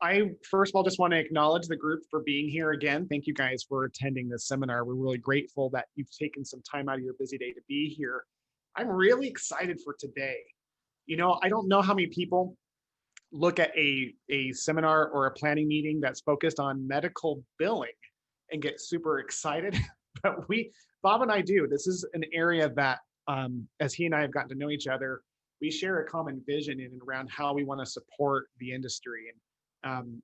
I first of all just want to acknowledge the group for being here again. Thank you guys for attending this seminar. We're really grateful that you've taken some time out of your busy day to be here. I'm really excited for today. I don't know how many people look at a seminar or a planning meeting that's focused on medical billing and get super excited, but Bob and I do. This is an area that, as he and I have gotten to know each other, we share a common vision in and around how we want to support the industry. And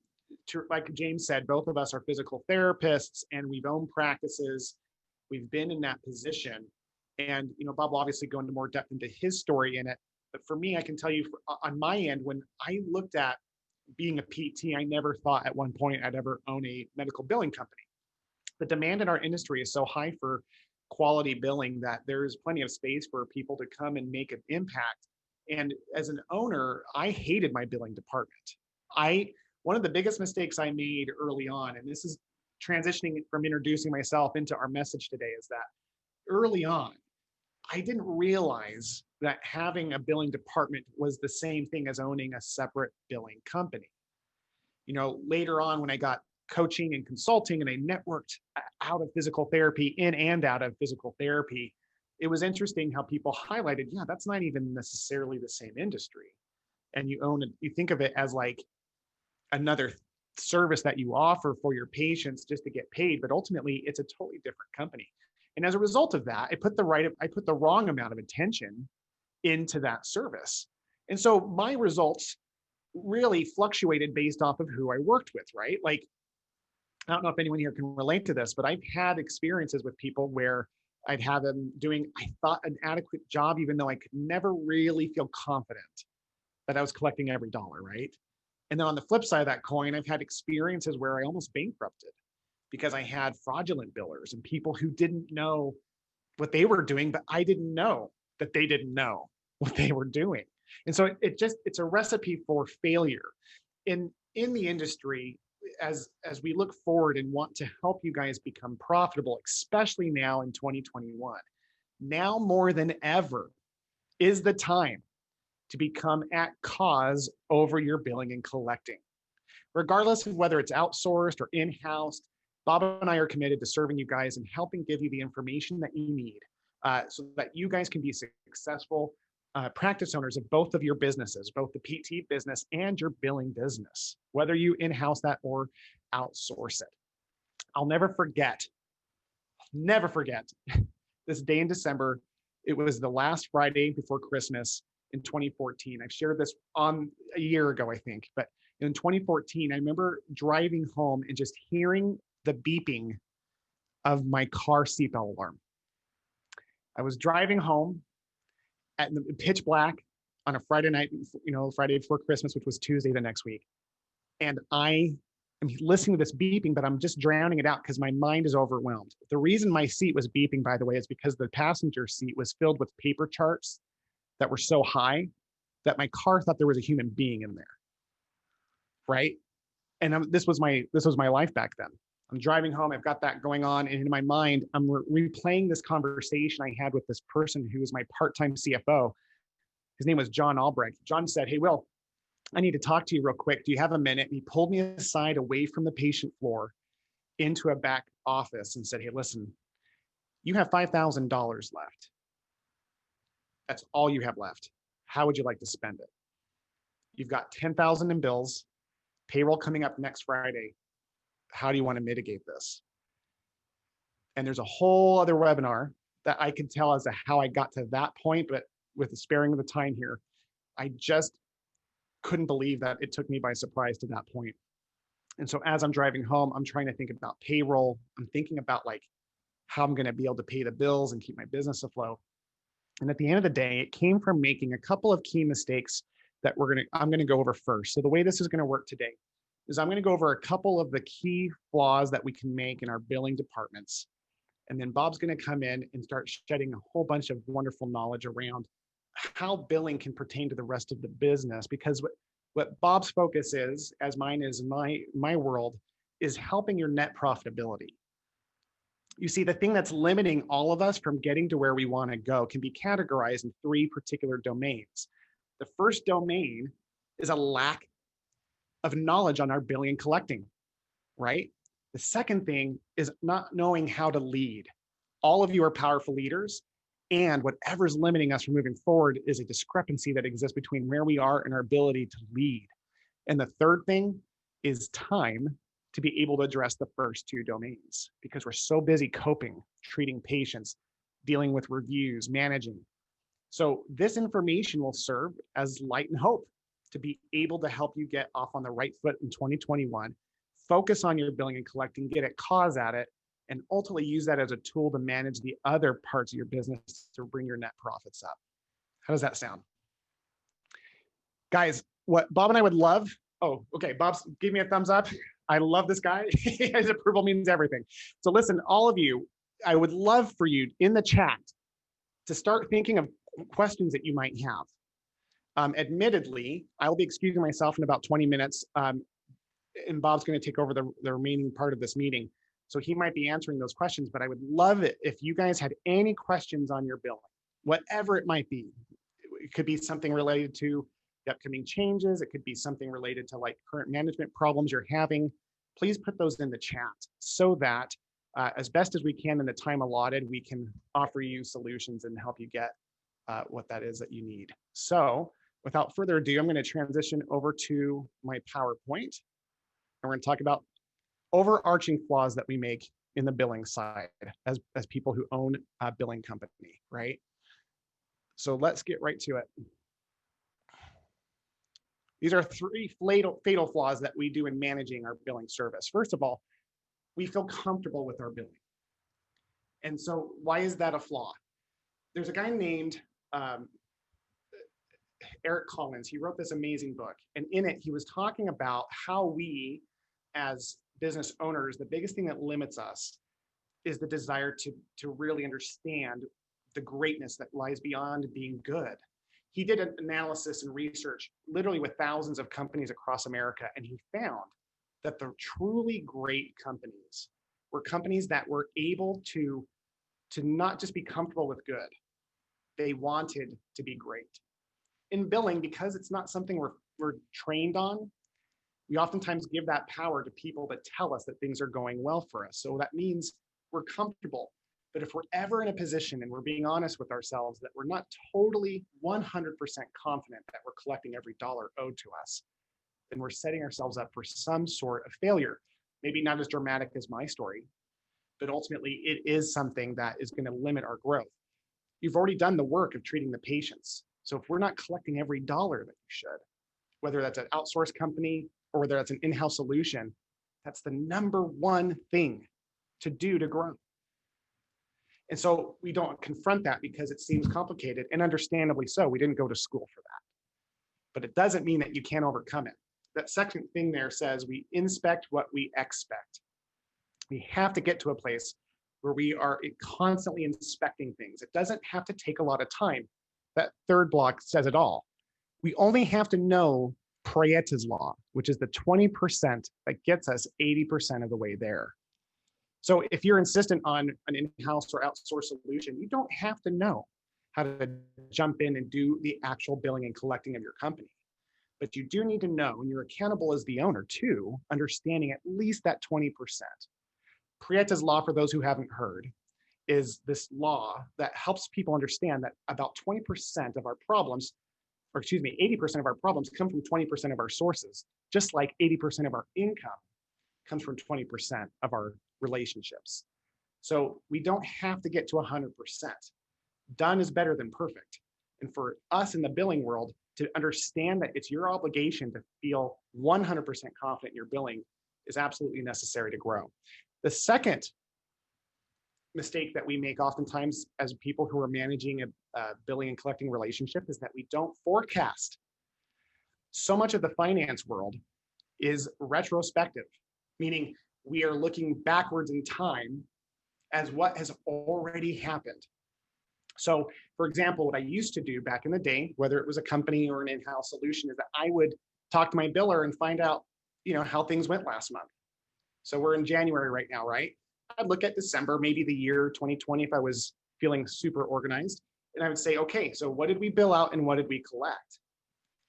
like James said, both of us are physical therapists and we've owned practices. We've been in that position. And, Bob will obviously go into more depth into his story in it. But for me, I can tell you on my end, when I looked at being a PT, I never thought at one point I'd ever own a medical billing company. The demand in our industry is so high for quality billing that there's plenty of space for people to come and make an impact. And as an owner, I hated my billing department. One of the biggest mistakes I made early on, and this is transitioning from introducing myself into our message today, is that early on, I didn't realize that having a billing department was the same thing as owning a separate billing company. Later on when I got coaching and consulting and I networked out of physical therapy, in and out of physical therapy, it was interesting how people highlighted, yeah, that's not even necessarily the same industry. And you think of it as like another service that you offer for your patients just to get paid, but ultimately it's a totally different company. And as a result of that, I put the wrong amount of attention into that service. And so my results really fluctuated based off of who I worked with, right? Like, I don't know if anyone here can relate to this, but I've had experiences with people where I'd have them doing, I thought, an adequate job, even though I could never really feel confident that I was collecting every dollar, right? And then on the flip side of that coin, I've had experiences where I almost bankrupted because I had fraudulent billers and people who didn't know what they were doing, but I didn't know that they didn't know what they were doing. And so it's a recipe for failure in the industry. As we look forward and want to help you guys become profitable, especially now in 2021, now more than ever is the time to become at cause over your billing and collecting. Regardless of whether it's outsourced or in-house, Bob and I are committed to serving you guys and helping give you the information that you need so that you guys can be successful practice owners of both of your businesses, both the PT business and your billing business, whether you in-house that or outsource it. I'll never forget this day in December. It was the last Friday before Christmas in 2014. I've shared this on a year ago, I think, but in 2014, I remember driving home and just hearing the beeping of my car seatbelt alarm. I was driving home at pitch black on a Friday night, Friday before Christmas, which was Tuesday the next week. And I am listening to this beeping, but I'm just drowning it out because my mind is overwhelmed. The reason my seat was beeping, by the way, is because the passenger seat was filled with paper charts that were so high that my car thought there was a human being in there, right? And this was my life back then. I'm driving home, I've got that going on, and in my mind, I'm replaying this conversation I had with this person who was my part-time CFO. His name was John Albrecht. John said, "Hey, Will, I need to talk to you real quick. Do you have a minute?" And he pulled me aside away from the patient floor into a back office and said, "Hey, listen, you have $5,000 left. That's all you have left. How would you like to spend it? You've got $10,000 in bills, payroll coming up next Friday. How do you want to mitigate this?" And there's a whole other webinar that I can tell as to how I got to that point, but with the sparing of the time here, I just couldn't believe that it took me by surprise to that point. And so as I'm driving home, I'm trying to think about payroll. I'm thinking about like how I'm going to be able to pay the bills and keep my business afloat. And at the end of the day, it came from making a couple of key mistakes that I'm going to go over first. So the way this is going to work today is I'm going to go over a couple of the key flaws that we can make in our billing departments. And then Bob's going to come in and start shedding a whole bunch of wonderful knowledge around how billing can pertain to the rest of the business. Because what Bob's focus is, as mine is in my world, is helping your net profitability. You see, the thing that's limiting all of us from getting to where we want to go can be categorized in three particular domains. The first domain is a lack of knowledge on our billing and collecting, right? The second thing is not knowing how to lead. All of you are powerful leaders, and whatever's limiting us from moving forward is a discrepancy that exists between where we are and our ability to lead. And the third thing is time to be able to address the first two domains, because we're so busy coping, treating patients, dealing with reviews, managing. So this information will serve as light and hope to be able to help you get off on the right foot in 2021, focus on your billing and collecting, get a cause at it, and ultimately use that as a tool to manage the other parts of your business to bring your net profits up. How does that sound? Guys, what Bob and I would love, oh, okay, Bob's give me a thumbs up. I love this guy. His approval means everything. So listen, all of you, I would love for you in the chat to start thinking of questions that you might have. Admittedly, I will be excusing myself in about 20 minutes, and Bob's going to take over the remaining part of this meeting. So he might be answering those questions, but I would love it if you guys had any questions on your billing, whatever it might be. It could be something related to the upcoming changes. It could be something related to like current management problems you're having. Please put those in the chat so that as best as we can in the time allotted, we can offer you solutions and help you get what that is that you need. So without further ado, I'm going to transition over to my PowerPoint. And we're going to talk about overarching flaws that we make in the billing side as people who own a billing company, right? So let's get right to it. These are three fatal flaws that we do in managing our billing service. First of all, we feel comfortable with our billing. And so why is that a flaw? There's a guy named Eric Collins. He wrote this amazing book. And in it, he was talking about how we, as business owners, the biggest thing that limits us is the desire to really understand the greatness that lies beyond being good. He did an analysis and research literally with thousands of companies across America, and he found that the truly great companies were companies that were able to not just be comfortable with good, they wanted to be great. In billing, because it's not something we're trained on, we oftentimes give that power to people that tell us that things are going well for us. So that means we're comfortable. But if we're ever in a position and we're being honest with ourselves that we're not totally 100% confident that we're collecting every dollar owed to us, then we're setting ourselves up for some sort of failure. Maybe not as dramatic as my story, but ultimately it is something that is going to limit our growth. You've already done the work of treating the patients. So if we're not collecting every dollar that we should, whether that's an outsourced company or whether that's an in-house solution, that's the number one thing to do to grow. And so we don't confront that because it seems complicated, and understandably so. We didn't go to school for that. But it doesn't mean that you can't overcome it. That second thing there says we inspect what we expect. We have to get to a place where we are constantly inspecting things. It doesn't have to take a lot of time. That third block says it all. We only have to know Pareto's law, which is the 20% that gets us 80% of the way there. So if you're insistent on an in-house or outsourced solution, you don't have to know how to jump in and do the actual billing and collecting of your company. But you do need to know, and you're accountable as the owner too, understanding at least that 20%. Pareto's law, for those who haven't heard, is this law that helps people understand that about 20% of our problems, or excuse me, 80% of our problems come from 20% of our sources, just like 80% of our income comes from 20% of our relationships. So we don't have to get to 100%. Done is better than perfect. And for us in the billing world to understand that it's your obligation to feel 100% confident in your billing is absolutely necessary to grow. The second mistake that we make oftentimes as people who are managing a billing and collecting relationship is that we don't forecast. So much of the finance world is retrospective, meaning we are looking backwards in time as what has already happened. So for example, what I used to do back in the day, whether it was a company or an in-house solution, is that I would talk to my biller and find out, how things went last month. So we're in January right now, right? I'd look at December, maybe the year 2020, if I was feeling super organized, and I would say, okay, so what did we bill out and what did we collect?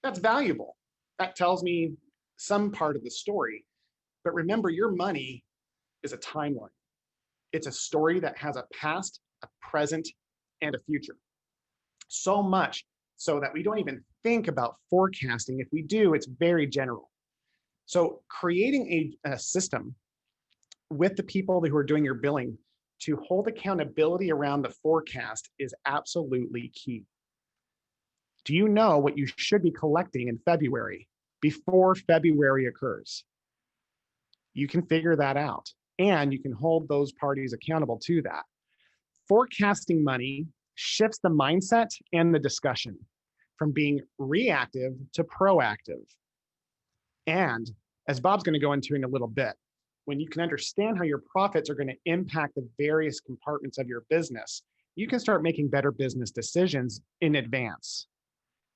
That's valuable. That tells me some part of the story. But remember, your money is a timeline. It's a story that has a past, a present, and a future. So much so that we don't even think about forecasting. If we do, it's very general. So creating a system with the people who are doing your billing to hold accountability around the forecast is absolutely key. Do you know what you should be collecting in February before February occurs? You can figure that out, and you can hold those parties accountable to that. Forecasting money shifts the mindset and the discussion from being reactive to proactive. And as Bob's going to go into in a little bit, when you can understand how your profits are going to impact the various compartments of your business, you can start making better business decisions in advance.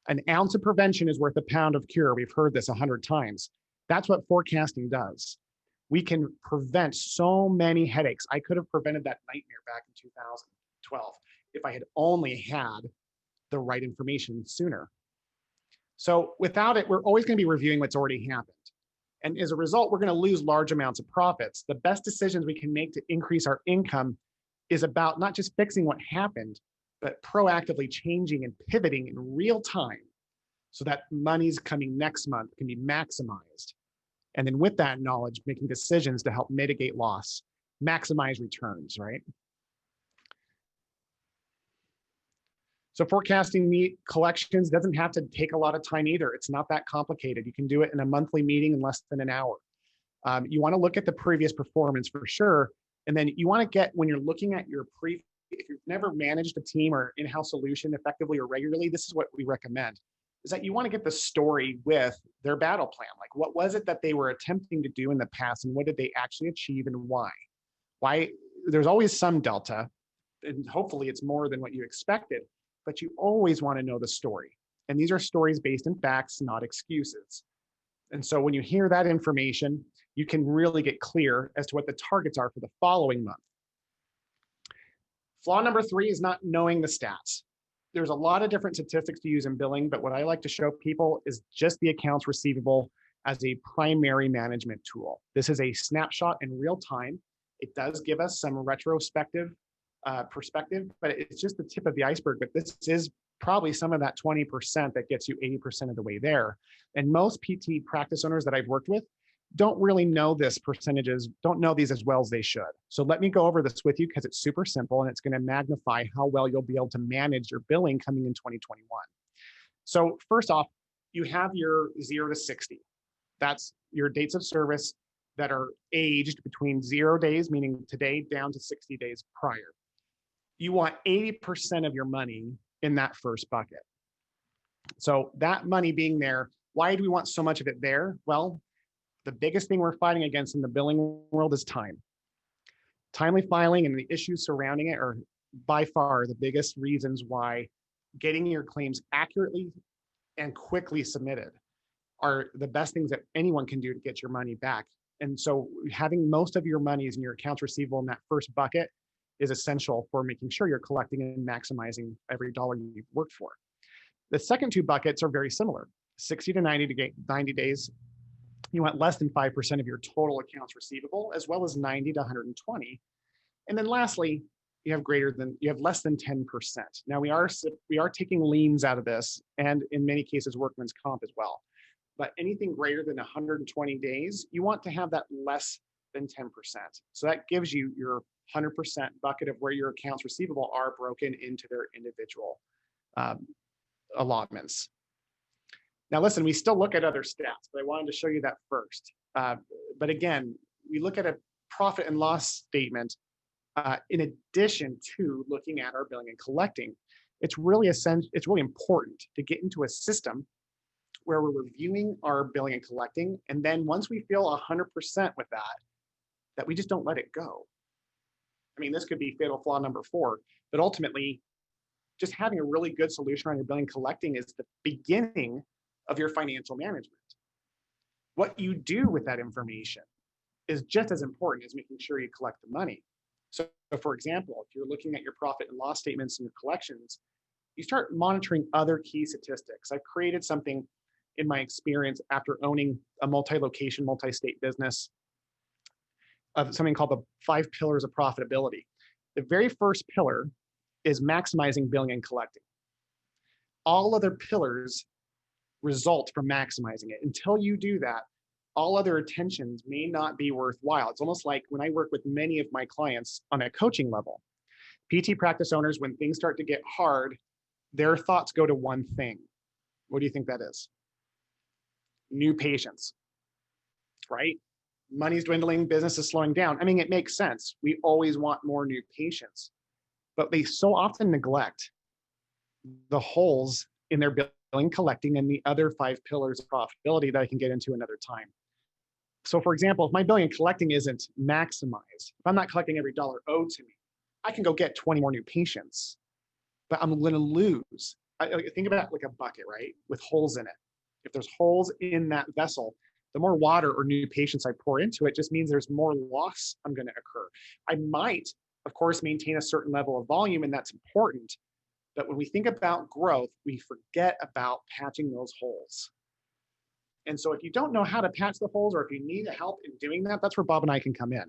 An ounce of prevention is worth a pound of cure. We've heard this 100 times. That's what forecasting does. We can prevent so many headaches. I could have prevented that nightmare back in 2012 if I had only had the right information sooner. So without it, we're always going to be reviewing what's already happened. And as a result, we're going to lose large amounts of profits. The best decisions we can make to increase our income is about not just fixing what happened, but proactively changing and pivoting in real time so that money's coming next month can be maximized. And then with that knowledge, making decisions to help mitigate loss, maximize returns, right? So forecasting collections doesn't have to take a lot of time either. It's not that complicated. You can do it in a monthly meeting in less than an hour. You want to look at the previous performance for sure. And then you want to get, when you're looking at your if you've never managed a team or in-house solution effectively or regularly, this is what we recommend, is that you want to get the story with their battle plan. Like, what was it that they were attempting to do in the past and what did they actually achieve and why? Why? There's always some delta, and hopefully it's more than what you expected, but you always want to know the story. And these are stories based in facts, not excuses. And so when you hear that information, you can really get clear as to what the targets are for the following month. Flaw number 3 is not knowing the stats. There's a lot of different statistics to use in billing, but what I like to show people is just the accounts receivable as a primary management tool. This is a snapshot in real time. It does give us some retrospective perspective, but it's just the tip of the iceberg. But this is probably some of that 20% that gets you 80% of the way there. And most PT practice owners that I've worked with don't really know this percentages, don't know these as well as they should. So let me go over this with you because it's super simple and it's going to magnify how well you'll be able to manage your billing coming in 2021. So first off, you have your 0 to 60. That's your dates of service that are aged between 0 days, meaning today, down to 60 days prior. You want 80% of your money in that first bucket. So that money being there, why do we want so much of it there? Well, the biggest thing we're fighting against in the billing world is time. Timely filing and the issues surrounding it are by far the biggest reasons why getting your claims accurately and quickly submitted are the best things that anyone can do to get your money back. And so having most of your monies in your accounts receivable in that first bucket is essential for making sure you're collecting and maximizing every dollar you've worked for. The second 2 buckets are very similar, 60 to 90 days. You want less than 5% of your total accounts receivable, as well as 90 to 120. And then lastly, you have less than 10%. Now we are taking liens out of this, and in many cases, workman's comp as well. But anything greater than 120 days, you want to have that less than 10%. So that gives you your 100% bucket of where your accounts receivable are broken into their individual allotments. Now, listen, we still look at other stats, but I wanted to show you that first. But again, we look at a profit and loss statement in addition to looking at our billing and collecting. It's really important to get into a system where we're reviewing our billing and collecting. And then once we feel 100% with that we just don't let it go. I mean, this could be fatal flaw number 4, but ultimately, just having a really good solution around your billing and collecting is the beginning of your financial management. What you do with that information is just as important as making sure you collect the money. So for example, if you're looking at your profit and loss statements and your collections, you start monitoring other key statistics. I've created something in my experience after owning a multi-location, multi-state business of something called the 5 pillars of profitability. The very first pillar is maximizing billing and collecting. All other pillars result from maximizing it. Until you do that, all other attentions may not be worthwhile. It's almost like when I work with many of my clients on a coaching level, PT practice owners, when things start to get hard, their thoughts go to one thing. What do you think that is? New patients, right? Money's dwindling, business is slowing down. I mean, it makes sense. We always want more new patients, but they so often neglect the holes in their billing, collecting, and the other 5 pillars of profitability that I can get into another time. So for example, if my billing and collecting isn't maximized, if I'm not collecting every dollar owed to me, I can go get 20 more new patients, but I'm going to lose. Think about it like a bucket, right? With holes in it. If there's holes in that vessel, the more water or new patients I pour into it just means there's more loss I'm going to occur. I might, of course, maintain a certain level of volume, and that's important. But when we think about growth, we forget about patching those holes. And so if you don't know how to patch the holes, or if you need help in doing that, that's where Bob and I can come in.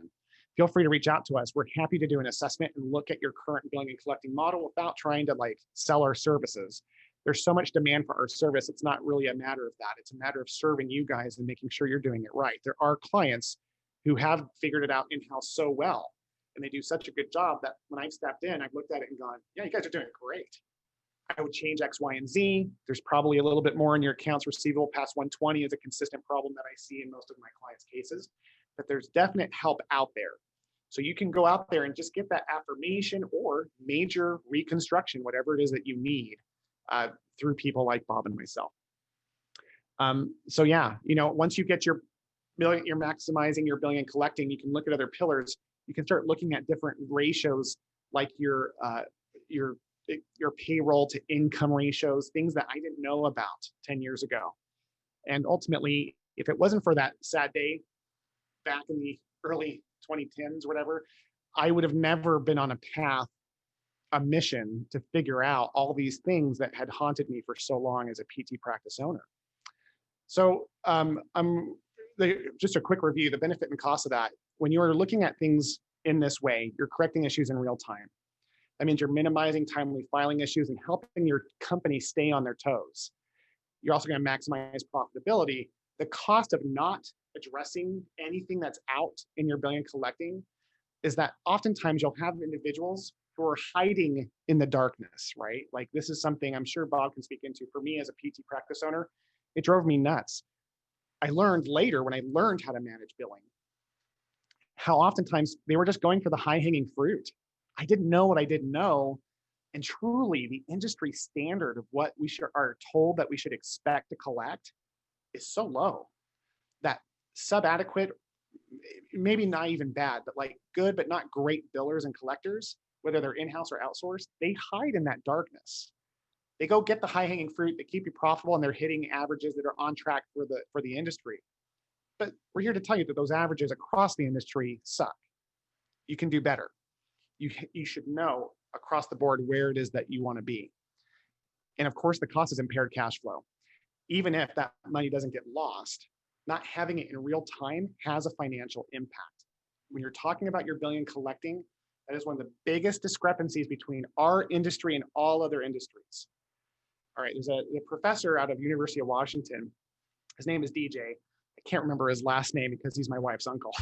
Feel free to reach out to us. We're happy to do an assessment and look at your current billing and collecting model without trying to sell our services. There's so much demand for our service. It's not really a matter of that. It's a matter of serving you guys and making sure you're doing it right. There are clients who have figured it out in-house so well, and they do such a good job that when I've stepped in, I've looked at it and gone, yeah, you guys are doing great. I would change X, Y, and Z. There's probably a little bit more in your accounts receivable. Past 120 is a consistent problem that I see in most of my clients' cases, but there's definite help out there. So you can go out there and just get that affirmation or major reconstruction, whatever it is that you need, through people like Bob and myself. So yeah, once you get you're maximizing your billing and collecting, you can look at other pillars. You can start looking at different ratios, like your payroll to income ratios, things that I didn't know about 10 years ago. And ultimately, if it wasn't for that sad day back in the early 2010s, whatever, I would have never been on a path, a mission to figure out all these things that had haunted me for so long as a PT practice owner. So just a quick review, the benefit and cost of that. When you're looking at things in this way, you're correcting issues in real time. That means you're minimizing timely filing issues and helping your company stay on their toes. You're also going to maximize profitability. The cost of not addressing anything that's out in your billing and collecting is that oftentimes you'll have individuals who are hiding in the darkness, right? Like, this is something I'm sure Bob can speak into. For me as a PT practice owner, it drove me nuts. I learned later, when I learned how to manage billing, how oftentimes they were just going for the high-hanging fruit. I didn't know what I didn't know. And truly, the industry standard of what we are told that we should expect to collect is so low that subadequate, maybe not even bad, but good but not great billers and collectors, whether they're in-house or outsourced, they hide in that darkness. They go get the high-hanging fruit, they keep you profitable, and they're hitting averages that are on track for the industry. But we're here to tell you that those averages across the industry suck. You can do better. You should know across the board where it is that you want to be. And of course, the cost is impaired cash flow. Even if that money doesn't get lost, not having it in real time has a financial impact. When you're talking about your billing and collecting, that is one of the biggest discrepancies between our industry and all other industries. All right, there's a professor out of University of Washington. His name is DJ. I can't remember his last name because he's my wife's uncle.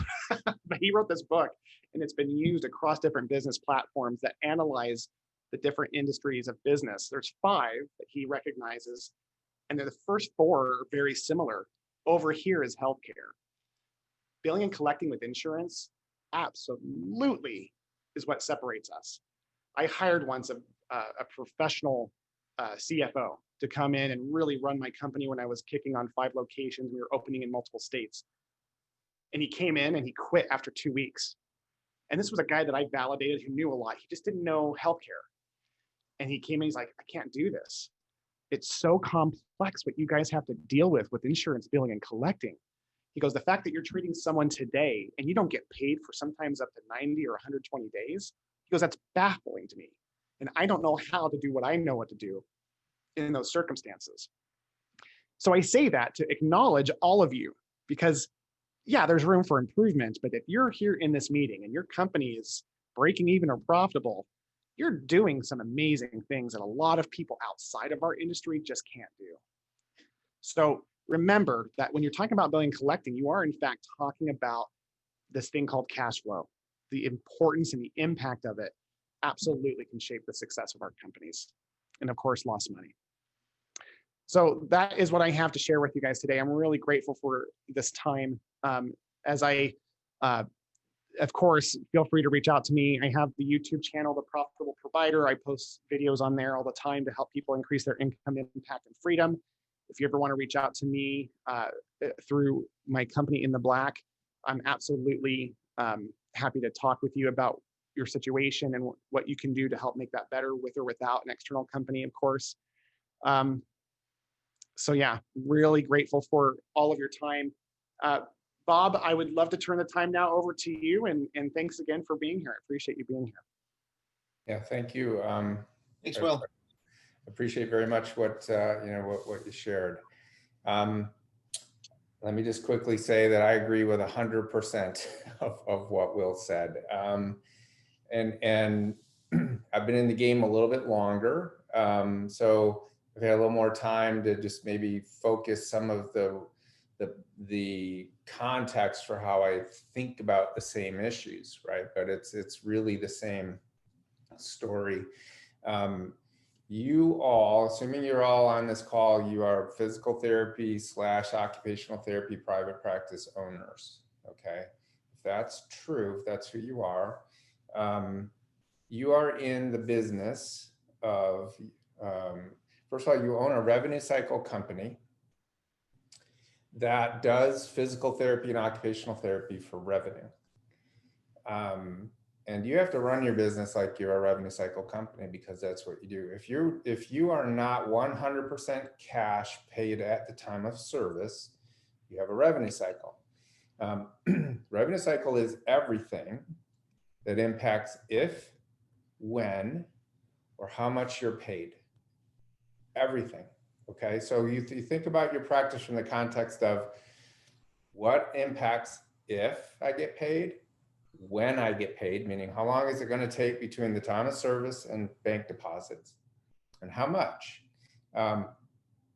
But he wrote this book, and it's been used across different business platforms that analyze the different industries of business. There's 5 that he recognizes, and the first 4 are very similar. Over here is healthcare. Billing and collecting with insurance absolutely is what separates us. I hired once a professional CFO to come in and really run my company when I was kicking on 5 locations. We were opening in multiple states. And he came in and he quit after 2 weeks. And this was a guy that I validated who knew a lot. He just didn't know healthcare. And he came in, he's like, I can't do this. It's so complex what you guys have to deal with insurance billing and collecting. He goes, the fact that you're treating someone today and you don't get paid for sometimes up to 90 or 120 days, he goes, that's baffling to me. And I don't know how to do what I know what to do in those circumstances. So I say that to acknowledge all of you, because yeah, there's room for improvement, but if you're here in this meeting and your company is breaking even or profitable, you're doing some amazing things that a lot of people outside of our industry just can't do. So remember that when you're talking about billing and collecting, you are in fact talking about this thing called cash flow. The importance and the impact of it absolutely can shape the success of our companies. And of course, lost money. So that is what I have to share with you guys today. I'm really grateful for this time. As I, of course, feel free to reach out to me. I have the YouTube channel, The Profitable Provider. I post videos on there all the time to help people increase their income, impact, and freedom. If you ever want to reach out to me through my company In the Black, I'm absolutely happy to talk with you about your situation and what you can do to help make that better with or without an external company, of course. So yeah, really grateful for all of your time. Bob, I would love to turn the time now over to you, and thanks again for being here. I appreciate you being here. Yeah, thank you. Thanks, Will. Appreciate very much what what you shared. Let me just quickly say that I agree with 100% of what Will said. And I've been in the game a little bit longer, so I've had a little more time to just maybe focus some of the context for how I think about the same issues, right? But it's really the same story. You all, assuming you're all on this call, you are physical therapy / occupational therapy private practice owners, okay? If that's true, if that's who you are in the business of, first of all, you own a revenue cycle company that does physical therapy and occupational therapy for revenue. And you have to run your business like you're a revenue cycle company, because that's what you do. If you are not 100% cash paid at the time of service, you have a revenue cycle. Revenue cycle is everything that impacts if, when, or how much you're paid. Everything. Okay, so you think about your practice from the context of what impacts if I get paid, when I get paid, meaning how long is it going to take between the time of service and bank deposits, and how much.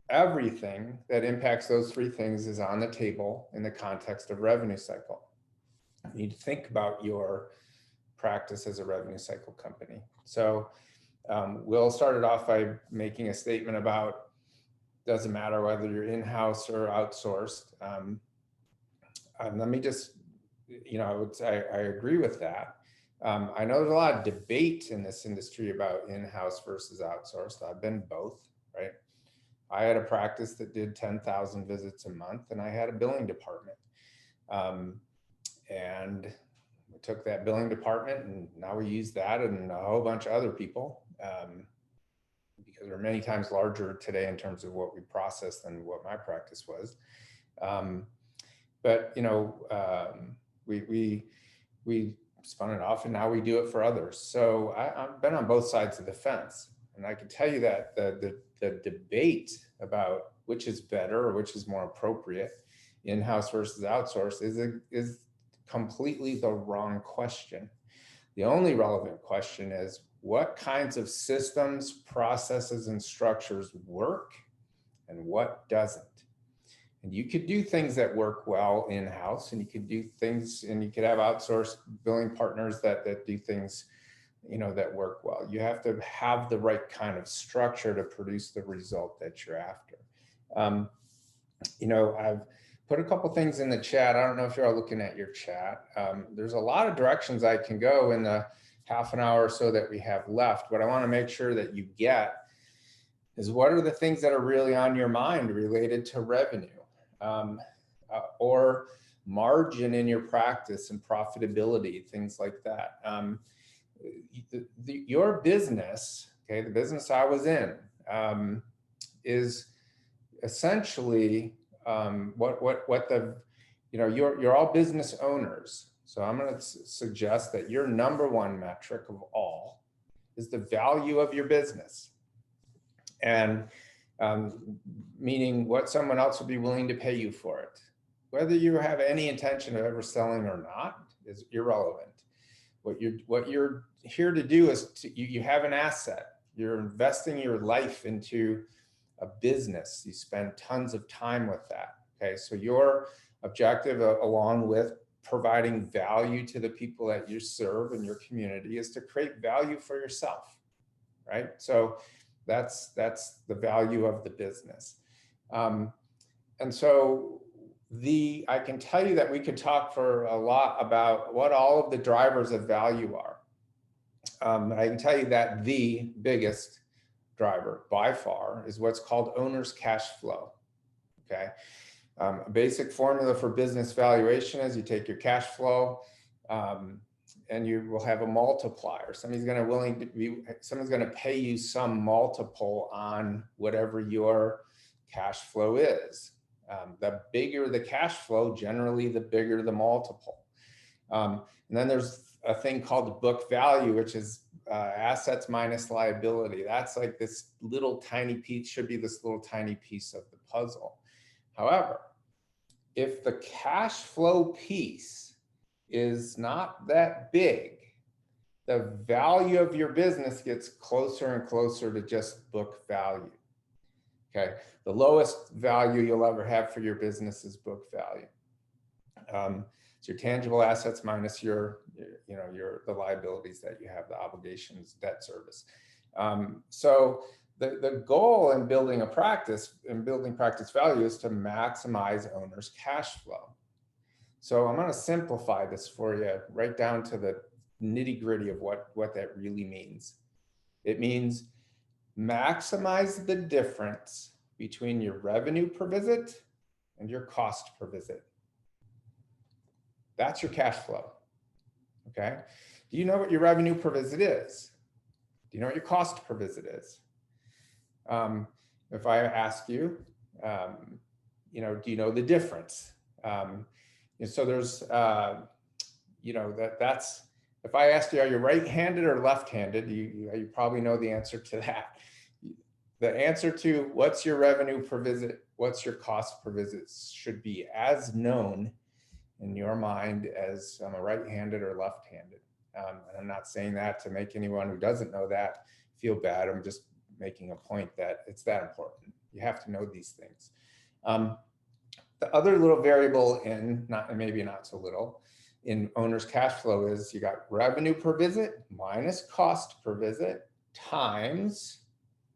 Everything that impacts those three things is on the table in the context of revenue cycle. You need to think about your practice as a revenue cycle company. So Will started off by making a statement about doesn't matter whether you're in-house or outsourced. Let me just, I agree with that. I know there's a lot of debate in this industry about in-house versus outsourced. I've been both, right? I had a practice that did 10,000 visits a month, and I had a billing department. And we took that billing department, and now we use that and a whole bunch of other people, because we're many times larger today in terms of what we process than what my practice was. But we spun it off, and now we do it for others. So I've been on both sides of the fence, and I can tell you that the debate about which is better or which is more appropriate, in-house versus outsourced, is completely the wrong question. The only relevant question is what kinds of systems, processes, and structures work and what doesn't. And you could do things that work well in-house, and you could do things, and you could have outsourced billing partners that do things, that work well. You have to have the right kind of structure to produce the result that you're after. I've put a couple things in the chat. I don't know if you're all looking at your chat. There's a lot of directions I can go in the half an hour or so that we have left. What I want to make sure that you get is what are the things that are really on your mind related to revenue, or margin in your practice and profitability, things like that. Your business, okay, the business I was in, is essentially you're all business owners. So I'm going to suggest that your number one metric of all is the value of your business. And Meaning what someone else would be willing to pay you for it. Whether you have any intention of ever selling or not is irrelevant. What you're here to do is you have an asset. You're investing your life into a business. You spend tons of time with that. Okay, so your objective, along with providing value to the people that you serve in your community, is to create value for yourself, right? So that's the value of the business. And so I can tell you that we could talk for a lot about what all of the drivers of value are. I can tell you that the biggest driver by far is what's called owner's cash flow. Okay, a basic formula for business valuation is you take your cash flow and you will have a multiplier. Somebody's going to pay you some multiple on whatever your cash flow is. The bigger the cash flow, generally the bigger the multiple. And then there's a thing called book value, which is assets minus liability. That's like this little tiny piece, should be this little tiny piece of the puzzle. However, if the cash flow piece is not that big, the value of your business gets closer and closer to just book value. Okay, the lowest value you'll ever have for your business is book value. It's your tangible assets minus the liabilities that you have, the obligations, debt service. So the goal in building a practice and building practice value is to maximize owners' cash flow. So I'm going to simplify this for you right down to the nitty-gritty of what that really means. It means maximize the difference between your revenue per visit and your cost per visit. That's your cash flow. Okay. Do you know what your revenue per visit is? Do you know what your cost per visit is? If I ask you, do you know the difference? And so there's, that's, if I asked you, are you right-handed or left-handed? You probably know the answer to that. The answer to what's your revenue per visit, what's your cost per visit should be as known in your mind as I'm a right-handed or left-handed. And I'm not saying that to make anyone who doesn't know that feel bad. I'm just making a point that it's that important. You have to know these things. The other little variable maybe not so little, in owner's cash flow is you got revenue per visit minus cost per visit times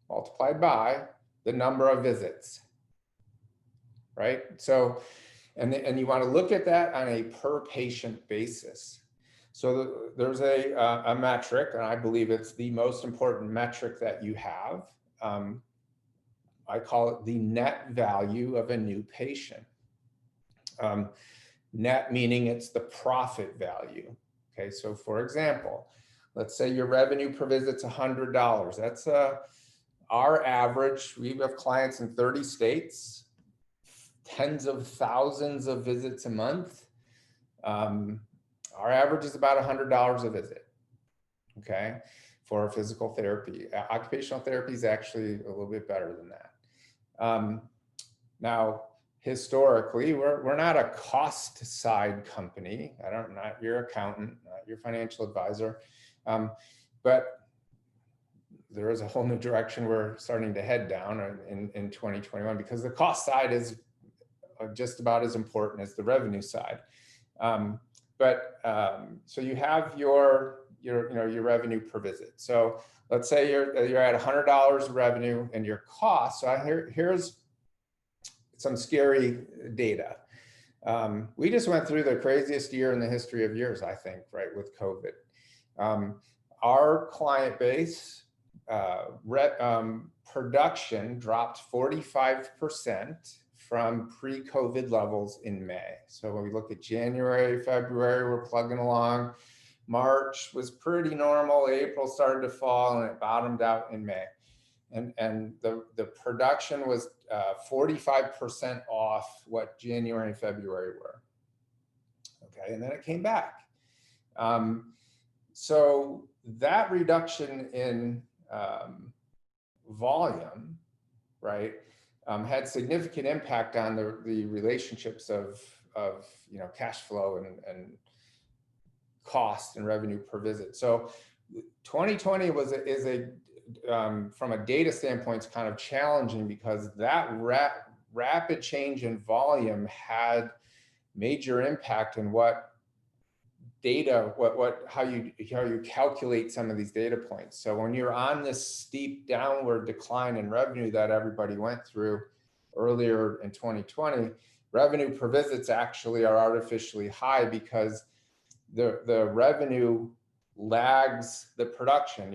multiplied by the number of visits, right? So, and you want to look at that on a per patient basis. So there's a metric, and I believe it's the most important metric that you have. I call it the net value of a new patient. Net meaning it's the profit value. Okay, so for example, let's say your revenue per visit's $100. That's our average. We have clients in 30 states, tens of thousands of visits a month. Our average is about $100 a visit, okay, for physical therapy. Occupational therapy is actually a little bit better than that. Now, historically, we're not a cost side company. Not your accountant, not your financial advisor, but there is a whole new direction we're starting to head down in 2021 because the cost side is just about as important as the revenue side. So you have your revenue per visit. So let's say you're at $100 revenue and your cost. So here's some scary data. We just went through the craziest year in the history of years, I think, right, with COVID. Our client base production dropped 45% from pre-COVID levels in May. So when we look at January, February, we're plugging along. March was pretty normal. April started to fall and it bottomed out in May. And the production was 45% off what January and February were. Okay, and then it came back. So that reduction in volume right, had significant impact on the relationships of cash flow and cost and revenue per visit. So 2020 is a from a data standpoint, it's kind of challenging because that rapid change in volume had major impact in what data, how you calculate some of these data points. So when you're on this steep downward decline in revenue that everybody went through earlier in 2020, revenue per visits actually are artificially high because the revenue lags the production.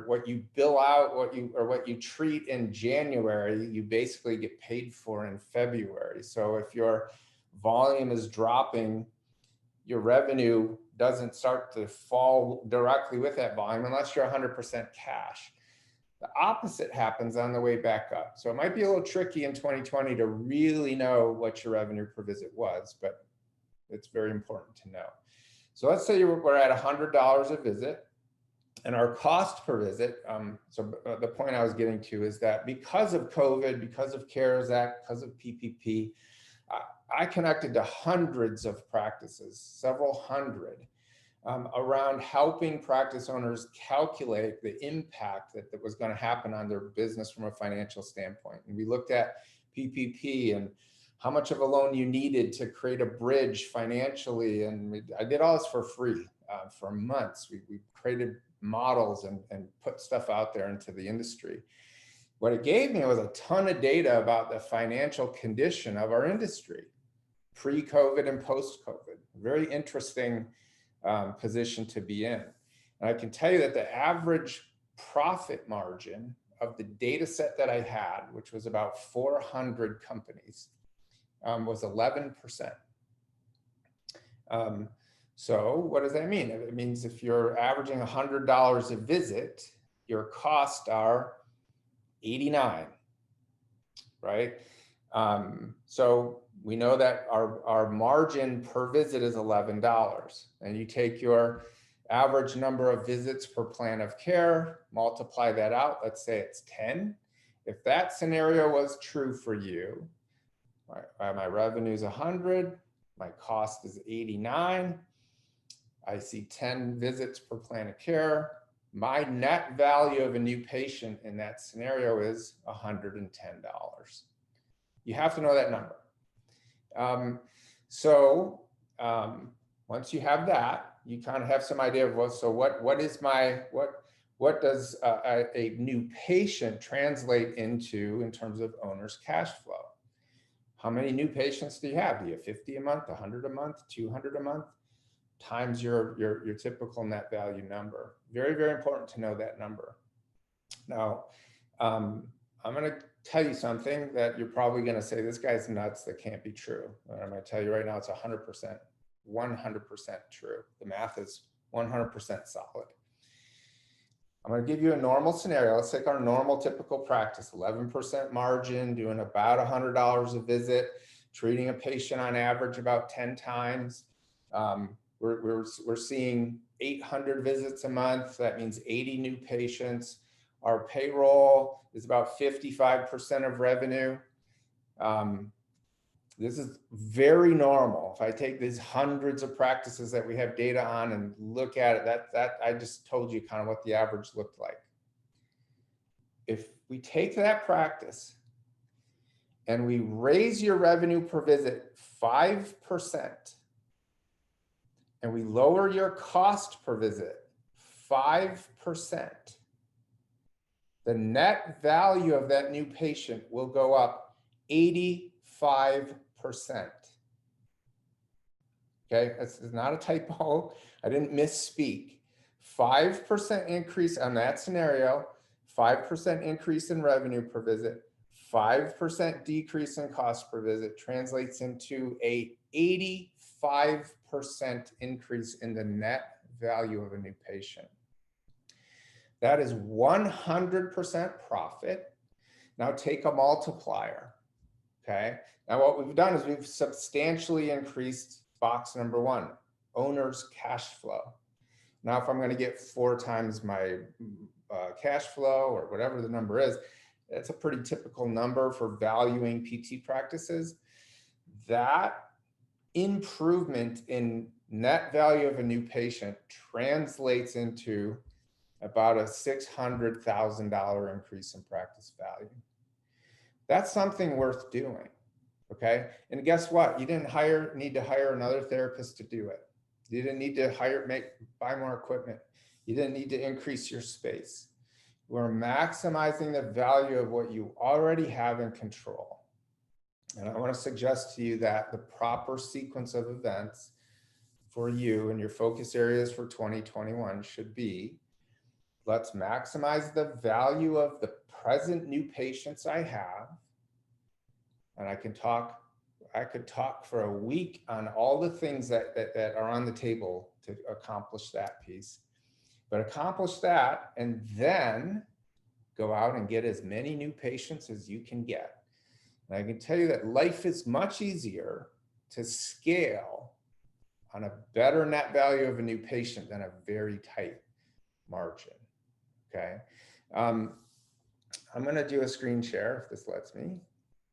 What you bill out, what you treat in January, you basically get paid for in February. So if your volume is dropping, your revenue doesn't start to fall directly with that volume unless you're 100% cash. The opposite happens on the way back up. So it might be a little tricky in 2020 to really know what your revenue per visit was, but it's very important to know. So let's say we're at $100 a visit, and our cost per visit, so the point I was getting to is that because of COVID, because of CARES Act, because of PPP, I connected to hundreds of practices, several hundred, around helping practice owners calculate the impact that was going to happen on their business from a financial standpoint. And we looked at PPP and how much of a loan you needed to create a bridge financially. And I did all this for free for months. We created models and put stuff out there into the industry. What it gave me was a ton of data about the financial condition of our industry, pre-COVID and post-COVID. Very interesting position to be in. And I can tell you that the average profit margin of the data set that I had, which was about 400 companies, was 11%. So what does that mean? It means if you're averaging $100 a visit, your costs are 89, right? So we know that our margin per visit is $11, and you take your average number of visits per plan of care, multiply that out, let's say it's 10. If that scenario was true for you, my revenue is 100, my cost is 89, I see 10 visits per plan of care, my net value of a new patient in that scenario is $110. You have to know that number. Once you have that, you kind of have some idea of what does a new patient translate into in terms of owner's cash flow? How many new patients do you have? Do you have 50 a month, 100 a month, 200 a month? Times your typical net value number. Very, very important to know that number. Now, I'm going to tell you something that you're probably going to say, this guy's nuts, that can't be true. And I'm going to tell you right now, it's 100% true. The math is 100% solid. I'm going to give you a normal scenario. Let's take our normal typical practice, 11% margin, doing about $100 a visit, treating a patient on average about 10 times. We're seeing 800 visits a month. That means 80 new patients. Our payroll is about 55% of revenue. This is very normal. If I take these hundreds of practices that we have data on and look at it, that I just told you kind of what the average looked like. If we take that practice and we raise your revenue per visit 5%, and we lower your cost per visit 5%, the net value of that new patient will go up 85%. Okay, that's not a typo. I didn't misspeak. 5% increase on that scenario, 5% increase in revenue per visit, 5% decrease in cost per visit translates into a 85% increase in the net value of a new patient. That is 100% profit. Now take a multiplier, okay? Now what we've done is we've substantially increased box number one, owner's cash flow. Now if I'm gonna get 4 times my cash flow or whatever the number is, That's a pretty typical number for valuing PT practices. That improvement in net value of a new patient translates into about a $600,000 increase in practice value. That's something worth doing, okay? And guess what? You didn't need to hire another therapist to do it. You didn't need to buy more equipment. You didn't need to increase your space. We're maximizing the value of what you already have in control. And I want to suggest to you that the proper sequence of events for you and your focus areas for 2021 should be, let's maximize the value of the present new patients I have. And I could talk for a week on all the things that are on the table to accomplish that piece. But accomplish that and then go out and get as many new patients as you can get. And I can tell you that life is much easier to scale on a better net value of a new patient than a very tight margin, okay? I'm gonna do a screen share if this lets me.